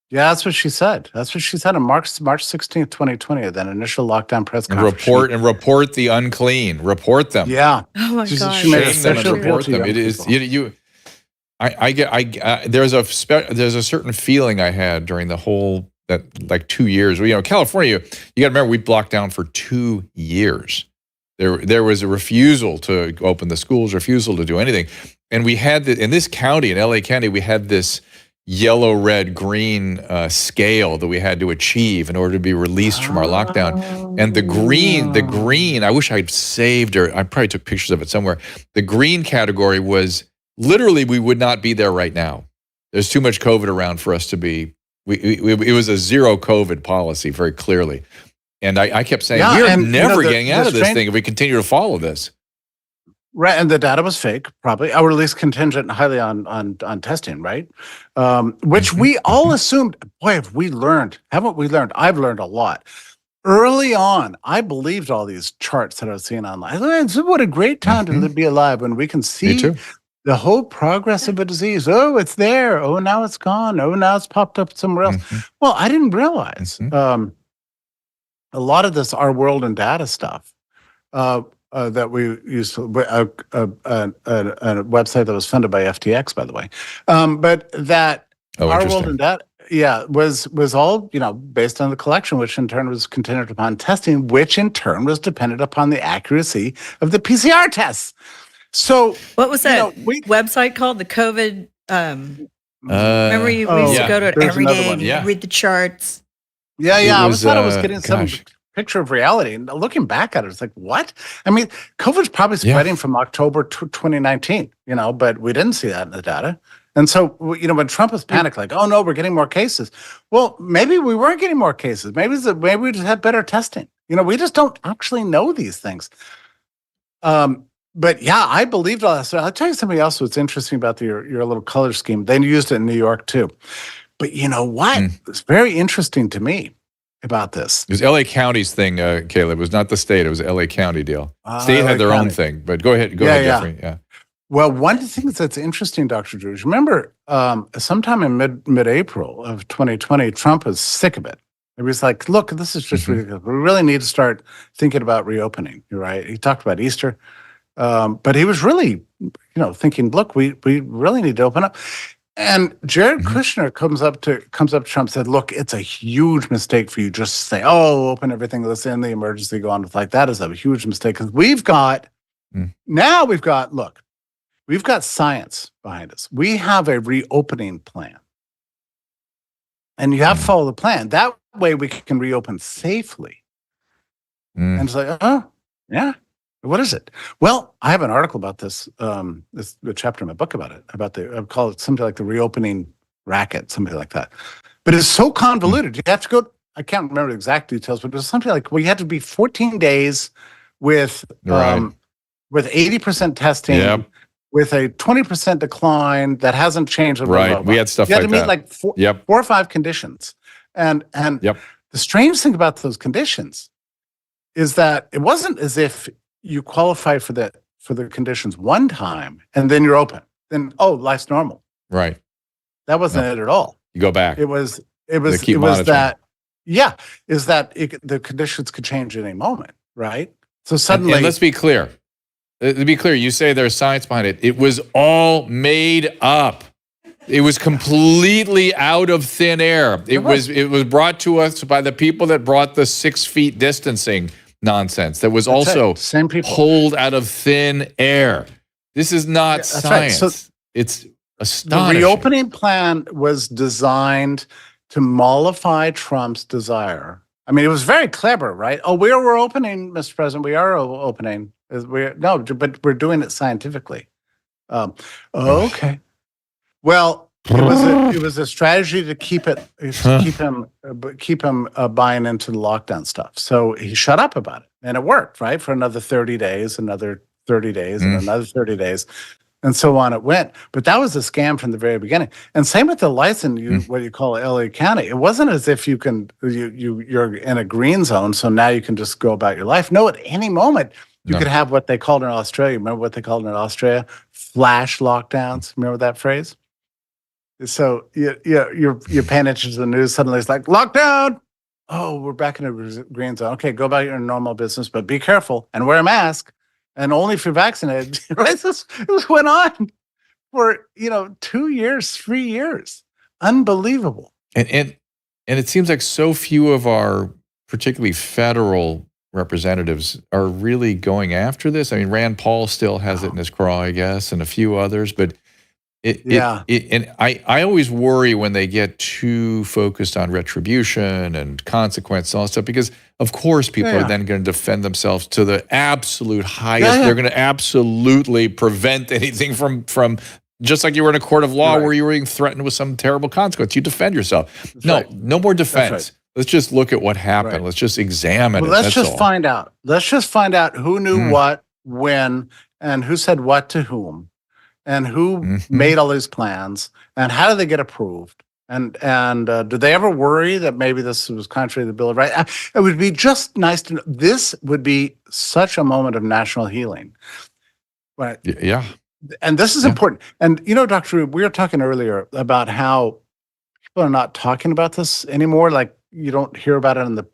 Yeah, that's what she said. That's what she said on March 16th, 2020, that initial lockdown press conference. Report the unclean. Report them. Yeah. Oh my She gosh. made a Shame them special and appeal report to them. young It is people. there's a certain feeling I had during the whole, that like 2 years. California, you got to remember, we blocked down for 2 years. There was a refusal to open the schools, refusal to do anything. And we had in this county, in LA County, we had this yellow, red, green scale that we had to achieve in order to be released from our lockdown. And the green, I wish I'd saved, or I probably took pictures of it somewhere. The green category was literally, we would not be there right now. There's too much COVID around for us to be, it was a zero COVID policy very clearly. And I kept saying, we're never getting out of this thing if we continue to follow this. Right, and the data was fake, probably, or at least contingent highly on testing, right? Which we all assumed. Boy, haven't we learned? I've learned a lot. Early on, I believed all these charts that I was seeing online. What a great time to be alive when we can see the whole progress of a disease. Oh, it's there. Oh, now it's gone. Oh, now it's popped up somewhere else. Well, I didn't realize a lot of this Our World in Data stuff. That we used a website that was funded by FTX, by the way. But that Our World in Data, was all based on the collection, which in turn was contingent upon testing, which in turn was dependent upon the accuracy of the PCR tests. So what was that website called? The COVID. Remember, we used to go to it every day and read the charts. Yeah. I thought I was getting some picture of reality. And looking back at it, it's like, what? I mean, COVID's probably spreading from October 2019, but we didn't see that in the data. And so, when Trump was panicked, like, oh no, we're getting more cases. Well, maybe we weren't getting more cases. Maybe we just had better testing. We just don't actually know these things. But yeah, I believed all that. So I'll tell you something else that's interesting about your little color scheme. They used it in New York too. But you know what? It's very interesting to me about this. It was LA County's thing, Caleb. It was not the state. It was LA County deal. State had their own thing. But go ahead, Jeffrey. Yeah. Well, one of the things that's interesting, Dr. Drew, is remember sometime in mid-April of 2020, Trump was sick of it. He was like, look, this is just ridiculous. We really need to start thinking about reopening. You're right. He talked about Easter. But he was really, thinking, look, we really need to open up. And Jared Kushner comes up to Trump and said, look, it's a huge mistake for you just to say, oh, open everything, let's end the emergency, go on with like that is a huge mistake. Because we've got science behind us. We have a reopening plan. And you have to follow the plan. That way we can reopen safely. And it's like, oh, yeah. What is it? Well, I have an article about this. This a chapter in my book about it. I call it something like the reopening racket, something like that. But it's so convoluted. You have to go. I can't remember the exact details, but it was something like you had to be 14 days with 80% testing, with a 20% decline that hasn't changed. Right. We had stuff like that. You had to meet like four or five conditions, and the strange thing about those conditions is that it wasn't as if you qualify for the conditions one time and then you're open. Then life's normal. Right. That wasn't it at all. You go back. It was the conditions could change at any moment, right? So suddenly, and let's be clear. You say there's science behind it. It was all made up. It was completely out of thin air. It was brought to us by the people that brought the 6 feet distancing nonsense that was also same people pulled out of thin air. This is not science. Right. So it's astonishing. The reopening plan was designed to mollify Trump's desire. I mean, it was very clever, right? Oh, we're opening, Mr. President. We are opening. But we're doing it scientifically. Okay. Well, it was a strategy to keep him buying into the lockdown stuff. So he shut up about it, and it worked, right? For another 30 days, another 30 days, and another 30 days, and so on. It went, but that was a scam from the very beginning. And same with the license, what you call LA County. It wasn't as if you're in a green zone, so now you can just go about your life. No, at any moment. You could have what they called in Australia. Remember what they called in Australia? Flash lockdowns. Remember that phrase? So you're paying attention to the news. Suddenly it's like, lockdown. Oh, we're back in a green zone. Okay, go about your normal business, but be careful and wear a mask. And only if you're vaccinated. Right? This went on for 2 years, 3 years. Unbelievable. And it seems like so few of our particularly federal representatives are really going after this. I mean, Rand Paul still has it in his craw, I guess, and a few others, but I always worry when they get too focused on retribution and consequence and all that stuff, because of course people are then going to defend themselves to the absolute highest. They're going to absolutely prevent anything from just like you were in a court of law where you were being threatened with some terrible consequence. You defend yourself. No more defense. Let's just look at what happened. Right. Let's just examine it. Let's just find out. Let's just find out who knew what, when, and who said what to whom, and who made all these plans, and how did they get approved? And did they ever worry that maybe this was contrary to the Bill of Rights? It would be just nice to know. This would be such a moment of national healing. Right. Yeah. And this is important. And, Dr. Rube, we were talking earlier about how people are not talking about this anymore. Like, you don't hear about it in the,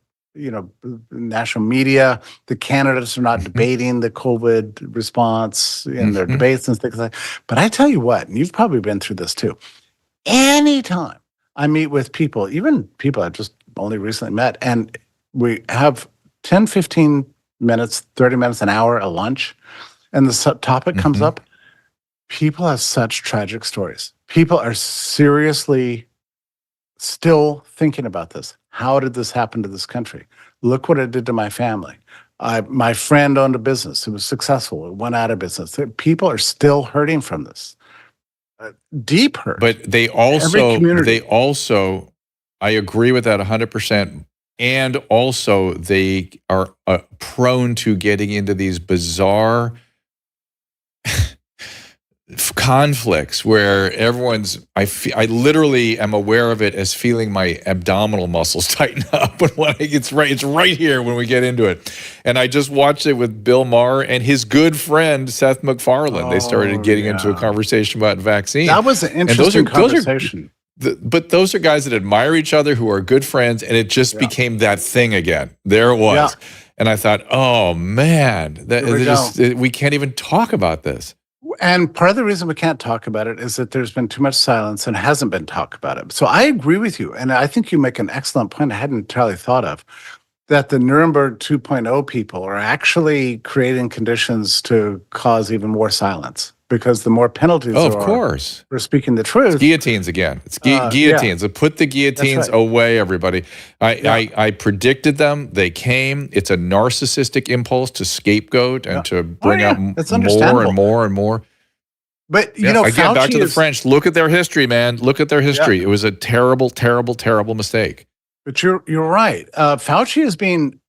national media. The candidates are not debating the COVID response in their debates and things like that. But I tell you what, and you've probably been through this too. Anytime I meet with people, even people I've just only recently met, and we have 10, 15 minutes, 30 minutes, an hour, a lunch, and the topic comes up, people have such tragic stories. People are seriously still thinking about this. How did this happen to this country? Look what it did to my family. My friend owned a business. It was successful. It went out of business. People are still hurting from this. Deep hurt. But they also, I agree with that 100%. And also they are prone to getting into these bizarre conflicts where everyone's, I literally am aware of it as feeling my abdominal muscles tighten up when it's right here when we get into it. And I just watched it with Bill Maher and his good friend Seth MacFarlane. They started getting into a conversation about vaccine. That was an interesting conversation. But those are guys that admire each other, who are good friends, and it just became that thing again. There it was. Yeah. And I thought, oh man, we can't even talk about this. And part of the reason we can't talk about it is that there's been too much silence and hasn't been talked about it. So I agree with you. And I think you make an excellent point I hadn't entirely thought of, that the Nuremberg 2.0 people are actually creating conditions to cause even more silence. Because the more penalties of course, for speaking the truth. It's guillotines again. It's guillotines. Put the guillotines away, everybody. I predicted them. They came. It's a narcissistic impulse to scapegoat and to bring out more and more and more. But, you know, again, back to the French. Look at their history, man. Look at their history. Yeah. It was a terrible, terrible, terrible mistake. But you're right. Fauci is being,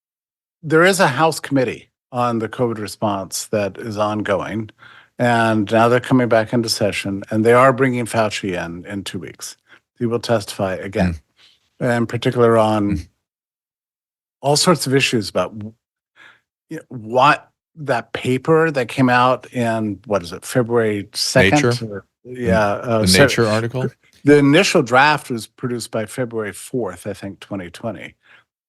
there is a House committee on the COVID response that is ongoing. And now they're coming back into session, and they are bringing Fauci in 2 weeks. He will testify again, in particular on all sorts of issues about what that paper that came out in, February 2nd? Nature? The Nature article? The initial draft was produced by February 4th, I think, 2020.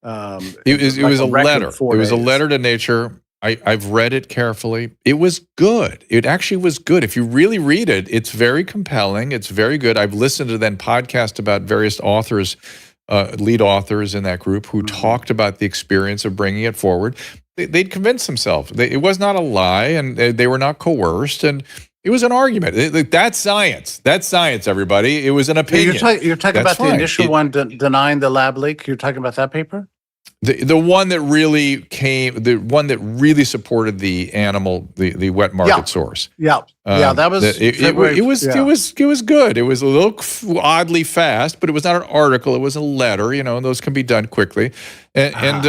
It was a letter. It was a letter to Nature. I've read it carefully. It was good. It actually was good. If you really read it, it's very compelling. It's very good. I've listened to podcasts about various authors, lead authors in that group who talked about the experience of bringing it forward. They'd convinced themselves. It was not a lie, and they were not coerced, and it was an argument. That's science. That's science, everybody. It was an opinion. You're talking about the initial one denying the lab leak? You're talking about that paper? The one that really supported the animal, the wet market source. Yeah, that was it was good. It was a little oddly fast, but it was not an article. It was a letter. And those can be done quickly, and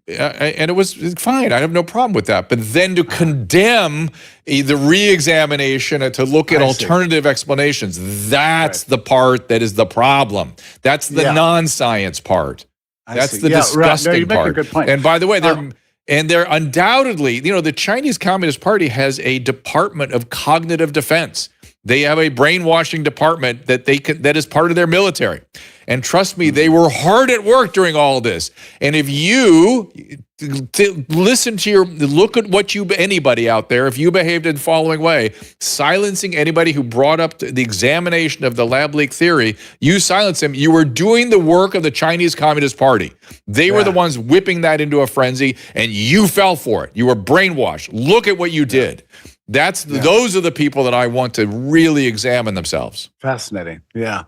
it was fine. I have no problem with that. But then to condemn the re-examination and to look at alternative explanations, that's the part that is the problem. That's the non-science part. That's the disgusting part. Make a good point. And by the way, they're undoubtedly, the Chinese Communist Party has a department of cognitive defense. They have a brainwashing department that is part of their military. And trust me, they were hard at work during all this. And if you look at anybody out there, if you behaved in the following way, silencing anybody who brought up the examination of the lab leak theory, you silence them, you were doing the work of the Chinese Communist Party. They were the ones whipping that into a frenzy, and you fell for it. You were brainwashed. Look at what you did. Those are the people that I want to really examine themselves. Fascinating. Yeah.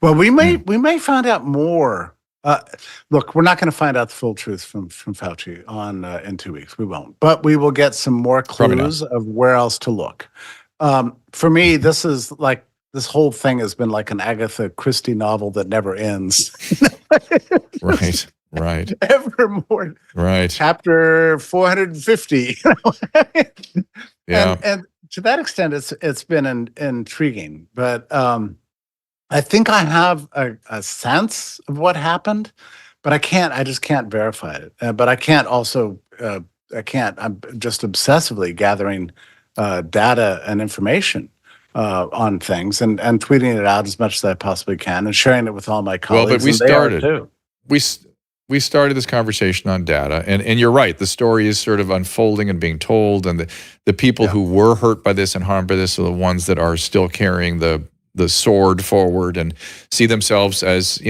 Well, we may find out more. Look, we're not going to find out the full truth from Fauci in 2 weeks. We won't. But we will get some more clues of where else to look. For me, this whole thing has been like an Agatha Christie novel that never ends. Right. Evermore. Right. Chapter 450. Yeah. And to that extent, it's been intriguing. But I think I have a sense of what happened, but I just can't verify it. But I can't also, I'm just obsessively gathering data and information on things and tweeting it out as much as I possibly can and sharing it with all my colleagues. Well, but we started this conversation on data, and you're right. The story is sort of unfolding and being told, and the people who were hurt by this and harmed by this are the ones that are still carrying the sword forward and see themselves as,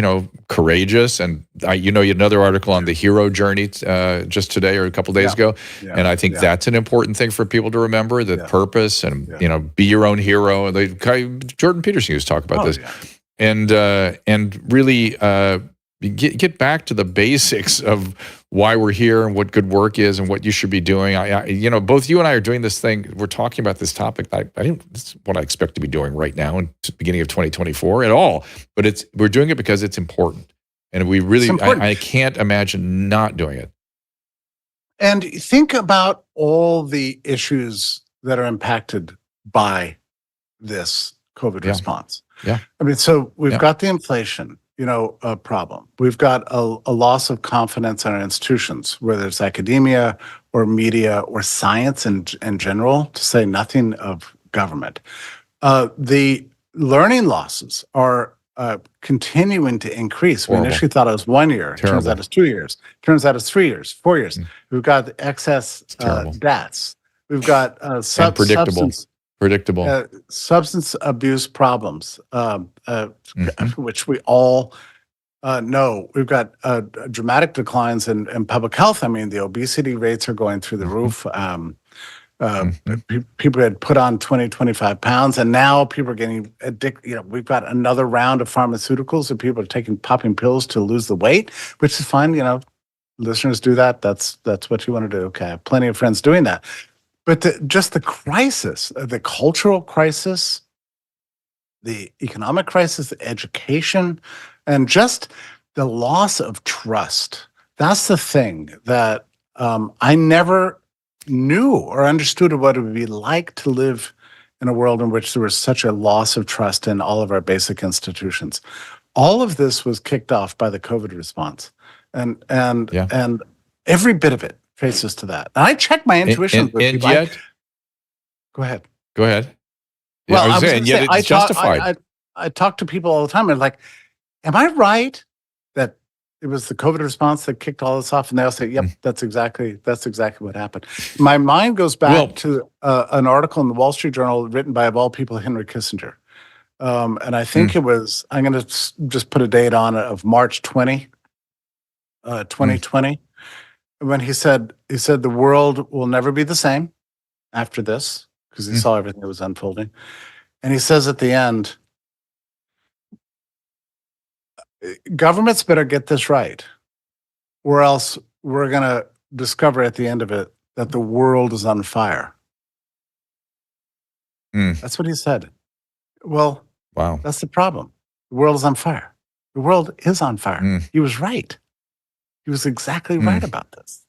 courageous. And you had another article on the hero journey just today or a couple of days ago. Yeah. And I think that's an important thing for people to remember, that purpose and, be your own hero. Jordan Peterson used to talk about this. Yeah. And really get back to the basics of why we're here and what good work is and what you should be doing. Both you and I are doing this thing. We're talking about this topic. This is what I expect to be doing right now in the beginning of 2024 at all. But we're doing it because it's important. And we really, I can't imagine not doing it. And think about all the issues that are impacted by this COVID response. Yeah. I mean, so we've got the inflation, problem. We've got a loss of confidence in our institutions, whether it's academia or media or science in general, to say nothing of government. The learning losses are continuing to increase. We initially thought it was 1 year. Terrible. Turns out it's 2 years. Turns out it's 3 years, 4 years. We've got the excess deaths. We've got substance abuse problems, which we all know. We've got dramatic declines in public health. I mean, the obesity rates are going through the roof. People had put on 20, 25 pounds, and now people are getting addicted. We've got another round of pharmaceuticals, and people are popping pills to lose the weight, which is fine. Listeners do that. That's what you want to do. Okay, I have plenty of friends doing that. But just the crisis, the cultural crisis, the economic crisis, the education, and just the loss of trust. That's the thing that I never knew or understood what it would be like to live in a world in which there was such a loss of trust in all of our basic institutions. All of this was kicked off by the COVID response, and every bit of it traces to that. And I check my intuition with people. Yet, go ahead. Yeah, Well, I was saying, yet it's justified. I talk to people all the time, and like, am I right that it was the COVID response that kicked all this off? And they'll say, yep, that's exactly what happened. My mind goes back to an article in the Wall Street Journal written by, of all people, Henry Kissinger. And I think it was, I'm going to just put a date on it, of March 20, 2020. When he said the world will never be the same after this, because he saw everything that was unfolding. And he says at the end, governments better get this right, or else we're going to discover at the end of it that the world is on fire. That's what he said. Well, wow, that's the problem. The world is on fire. The world is on fire. He was right. He was exactly right about this.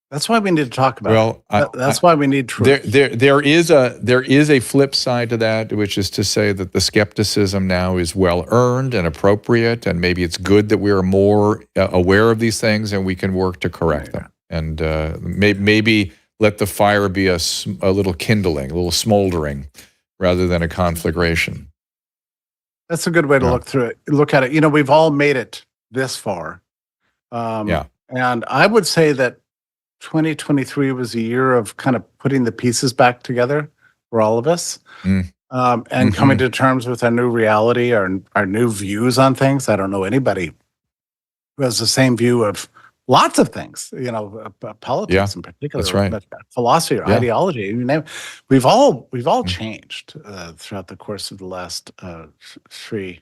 That's why we need to talk about it. That's why we need truth. There is a flip side to that, which is to say that the skepticism now is well earned and appropriate, and maybe it's good that we are more aware of these things and we can work to correct them. And maybe let the fire be a little kindling, a little smoldering, rather than a conflagration. That's a good way to look at it. We've all made it this far. And I would say that 2023 was a year of kind of putting the pieces back together for all of us, and coming to terms with our new reality, our new views on things. I don't know anybody who has the same view of lots of things, politics in particular, that's right. Philosophy or ideology. You name it. We've all changed throughout the course of the last 3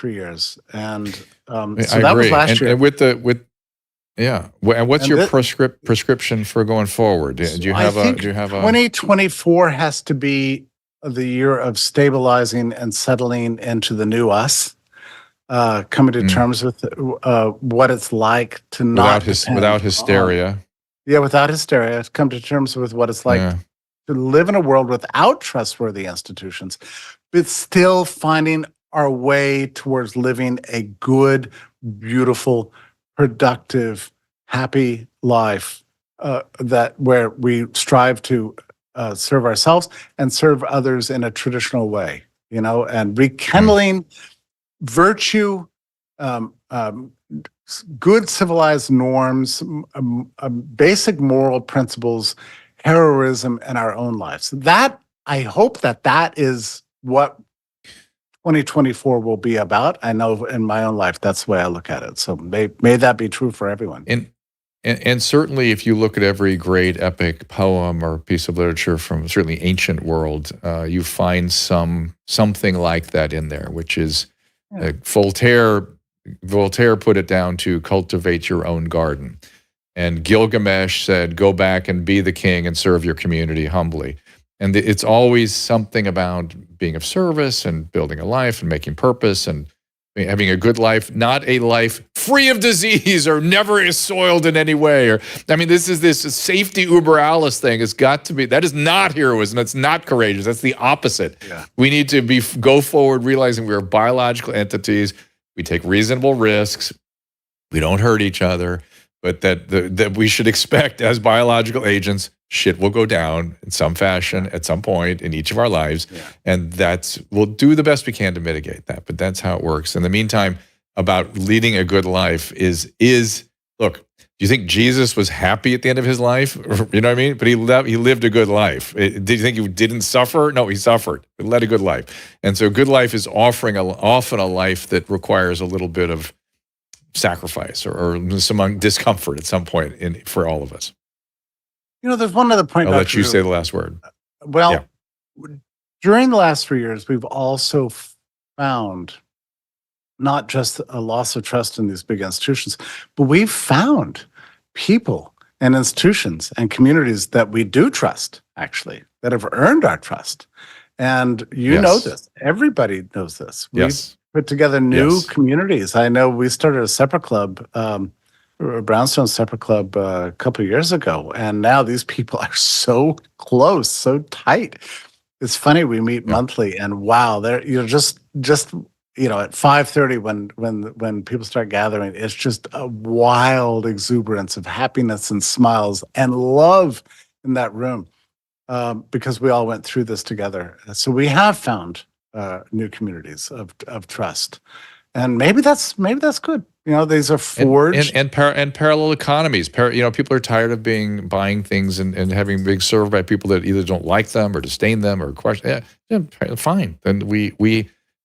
years, and so that was last year. And what's your prescription for going forward? Do you have a 2024 has to be the year of stabilizing and settling into the new us, coming to terms with what it's like to not without hysteria. Without hysteria. Come to terms with what it's like to live in a world without trustworthy institutions, but still finding our way towards living a good, beautiful, productive, happy life where we strive to serve ourselves and serve others in a traditional way, and rekindling virtue, good civilized norms, basic moral principles, heroism in our own lives. That, I hope that is what 2024 will be about. I know in my own life, that's the way I look at it. So may that be true for everyone. And certainly, if you look at every great epic poem or piece of literature from certainly ancient world, you find something like that in there, which is Voltaire put it down to cultivate your own garden. And Gilgamesh said, go back and be the king and serve your community humbly. And it's always something about being of service and building a life and making purpose and having a good life, not a life free of disease or never soiled in any way. Or, I mean, this safety uber alles thing has got to be, that is not heroism. That's not courageous. That's the opposite. Yeah. We need to go forward realizing we are biological entities. We take reasonable risks. We don't hurt each other, but that we should expect as biological agents, shit will go down in some fashion at some point in each of our lives. Yeah. And we'll do the best we can to mitigate that, but that's how it works. In the meantime, about leading a good life is look, do you think Jesus was happy at the end of his life? You know what I mean? But he lived a good life. Did you think he didn't suffer? No, he suffered. He led a good life. And so good life is often a life that requires a little bit of sacrifice or some discomfort at some point for all of us. There's one other point. I'll let you say the last word. Well, during the last 3 years, we've also found not just a loss of trust in these big institutions, but we've found people and institutions and communities that we do trust, actually, that have earned our trust. And you know this. Everybody knows this. We've put together new communities. I know we started a separate club, Brownstone separate club a couple of years ago, and now these people are so close, so tight. It's funny, we meet monthly, and wow, they're just at 5:30 when people start gathering, it's just a wild exuberance of happiness and smiles and love in that room because we all went through this together. So we have found new communities of trust, and maybe that's good. These are forged and parallel economies. People are tired of buying things and having being served by people that either don't like them or disdain them or question. Yeah, fine. Then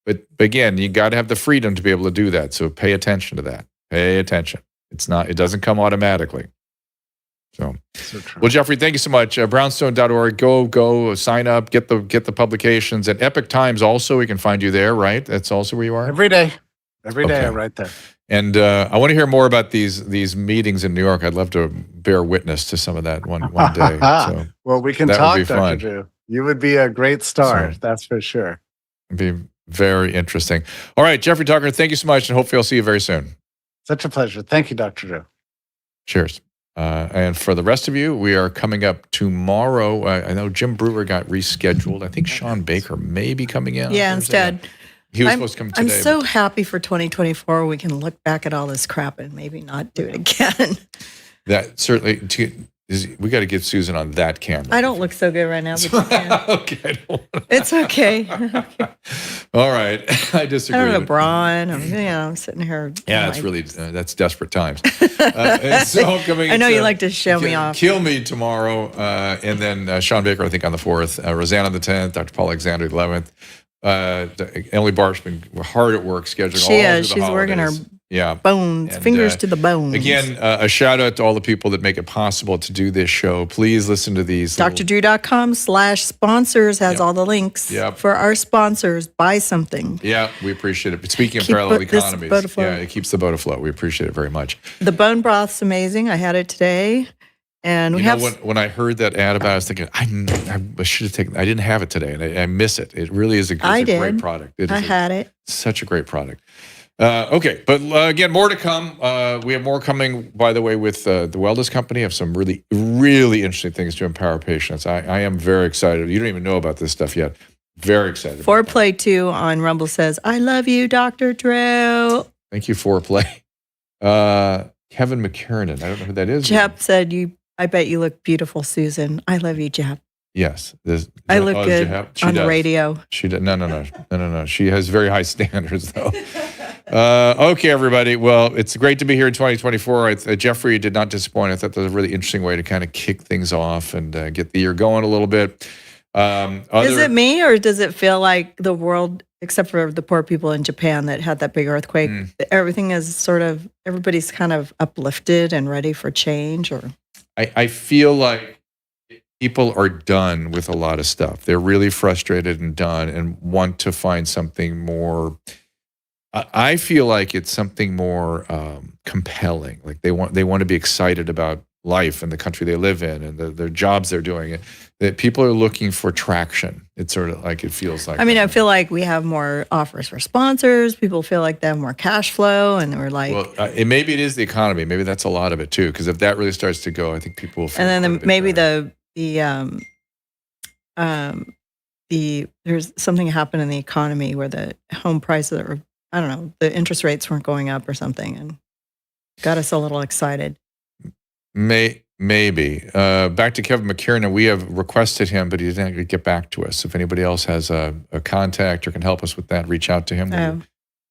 but again, you got to have the freedom to be able to do that. So pay attention to that. Pay attention. It doesn't come automatically. So well, Jeffrey, thank you so much. Brownstone.org. Go sign up. Get the publications at Epoch Times. Also, we can find you there, right? That's also where you are every day. Every day, I'm right there. And I want to hear more about these meetings in New York. I'd love to bear witness to some of that one day. So well, we can talk, Dr. Drew. You would be a great star, that's for sure. It'd be very interesting. All right, Jeffrey Tucker, thank you so much, and hopefully I'll see you very soon. Such a pleasure. Thank you, Dr. Drew. Cheers. And for the rest of you, we are coming up tomorrow. I know Jim Brewer got rescheduled. I think Sean Baker may be coming in. Yeah, instead. He was supposed to come today. I'm so happy for 2024. We can look back at all this crap and maybe not do it again. That certainly, we got to get Susan on that camera. I don't look so good right now, but you can. Okay. It's okay. All right. I disagree. I don't have a bra on. I'm sitting here. Yeah, it's really, that's desperate times. And so coming I know you like to show me off. Kill Me tomorrow. And then Sean Baker, I think, on the 4th. Roseanne on the 10th. Dr. Paul Alexander, the 11th. Emily Bart's been hard at work scheduling She is. She's working her bones, fingers to the bones. Again, a shout out to all the people that make it possible to do this show. Please listen to these. DrDrew.com/sponsors has all the links for our sponsors. Buy something. Yeah, we appreciate it. But speaking of parallel economies, it keeps the boat afloat. We appreciate it very much. The bone broth's amazing. I had it today. And when I heard that ad about it, I was thinking, I should have taken. I didn't have it today, and I miss it. It really is a great product. I had it. Such a great product. Okay, but again, more to come. We have more coming, by the way, with the Wellness Company. I have some really, really interesting things to empower patients. I am very excited. You don't even know about this stuff yet. Very excited. Foreplay 2 on Rumble says, I love you, Dr. Drew. Thank you, Foreplay. Kevin McKiernan. I don't know who that is. Jep said, I bet you look beautiful, Susan. I love you, Jep. Yes. I look good on the radio. She does. No. She has very high standards, though. Okay, everybody. Well, it's great to be here in 2024. Jeffrey did not disappoint. I thought that was a really interesting way to kind of kick things off and get the year going a little bit. Is it me, or does it feel like the world, except for the poor people in Japan that had that big earthquake, everything is everybody's kind of uplifted and ready for change? Or I feel like people are done with a lot of stuff. They're really frustrated and done and want to find something more. I feel like it's something more compelling. Like they want to be excited about life and the country they live in and their jobs they're doing, that people are looking for traction. It's sort of like, it feels like. I mean, I feel like we have more offers for sponsors. People feel like they have more cash flow, and we're like. Well, maybe it is the economy. Maybe that's a lot of it too. Because if that really starts to go, I think people will feel. And then maybe there's something happened in the economy where the home prices are, I don't know, the interest rates weren't going up or something, and got us a little excited. Maybe. Back to Kevin McKiernan. We have requested him, but he didn't get back to us. If anybody else has a contact or can help us with that, reach out to him. We'll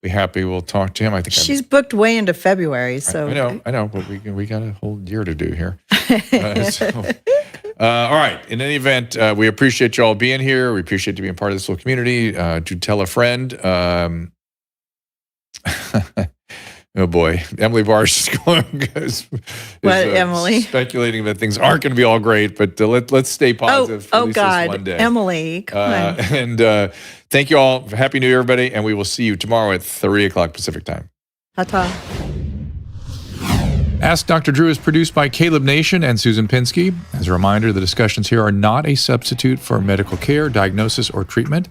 be happy. We'll talk to him. I think she's booked way into February. So I know, but we got a whole year to do here. All right. In any event, we appreciate you all being here. We appreciate you being part of this little community. Do tell a friend. Oh boy, Emily Barsh is going. Emily? Speculating that things aren't going to be all great, but let's stay positive. Oh God, one day. Emily, come on. And thank you all. Happy New Year, everybody, and we will see you tomorrow at 3:00 Pacific time. Ta-ta. Ask Dr. Drew is produced by Caleb Nation and Susan Pinsky. As a reminder, the discussions here are not a substitute for medical care, diagnosis, or treatment.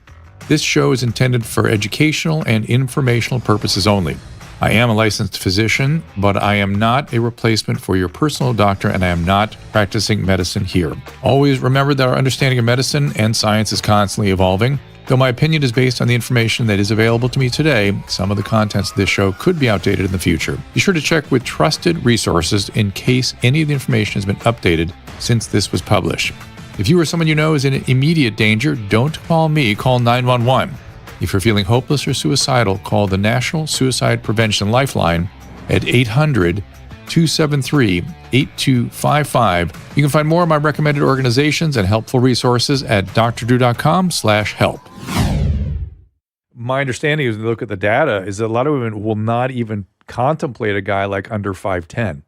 This show is intended for educational and informational purposes only. I am a licensed physician, but I am not a replacement for your personal doctor, and I am not practicing medicine here. Always remember that our understanding of medicine and science is constantly evolving. Though my opinion is based on the information that is available to me today, some of the contents of this show could be outdated in the future. Be sure to check with trusted resources in case any of the information has been updated since this was published. If you or someone you know is in immediate danger, don't call me, call 911. If you're feeling hopeless or suicidal, call the National Suicide Prevention Lifeline at 800-273-8255. You can find more of my recommended organizations and helpful resources at drdrew.com/help. My understanding is, when you look at the data, is that a lot of women will not even contemplate a guy like under 5'10".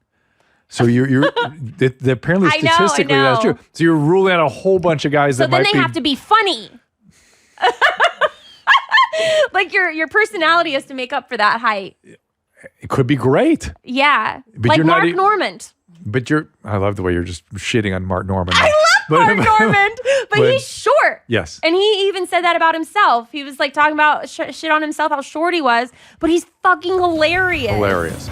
So you're apparently statistically I know. That's true. So you're ruling out a whole bunch of guys that might be. So then they have to be funny. Like your personality has to make up for that height. It could be great. Yeah. But like you're Mark not Normand. But I love the way you're just shitting on Mark Normand. I love Mark Normand, but he's short. Yes. And he even said that about himself. He was like talking about shit on himself, how short he was, but he's fucking hilarious. Hilarious.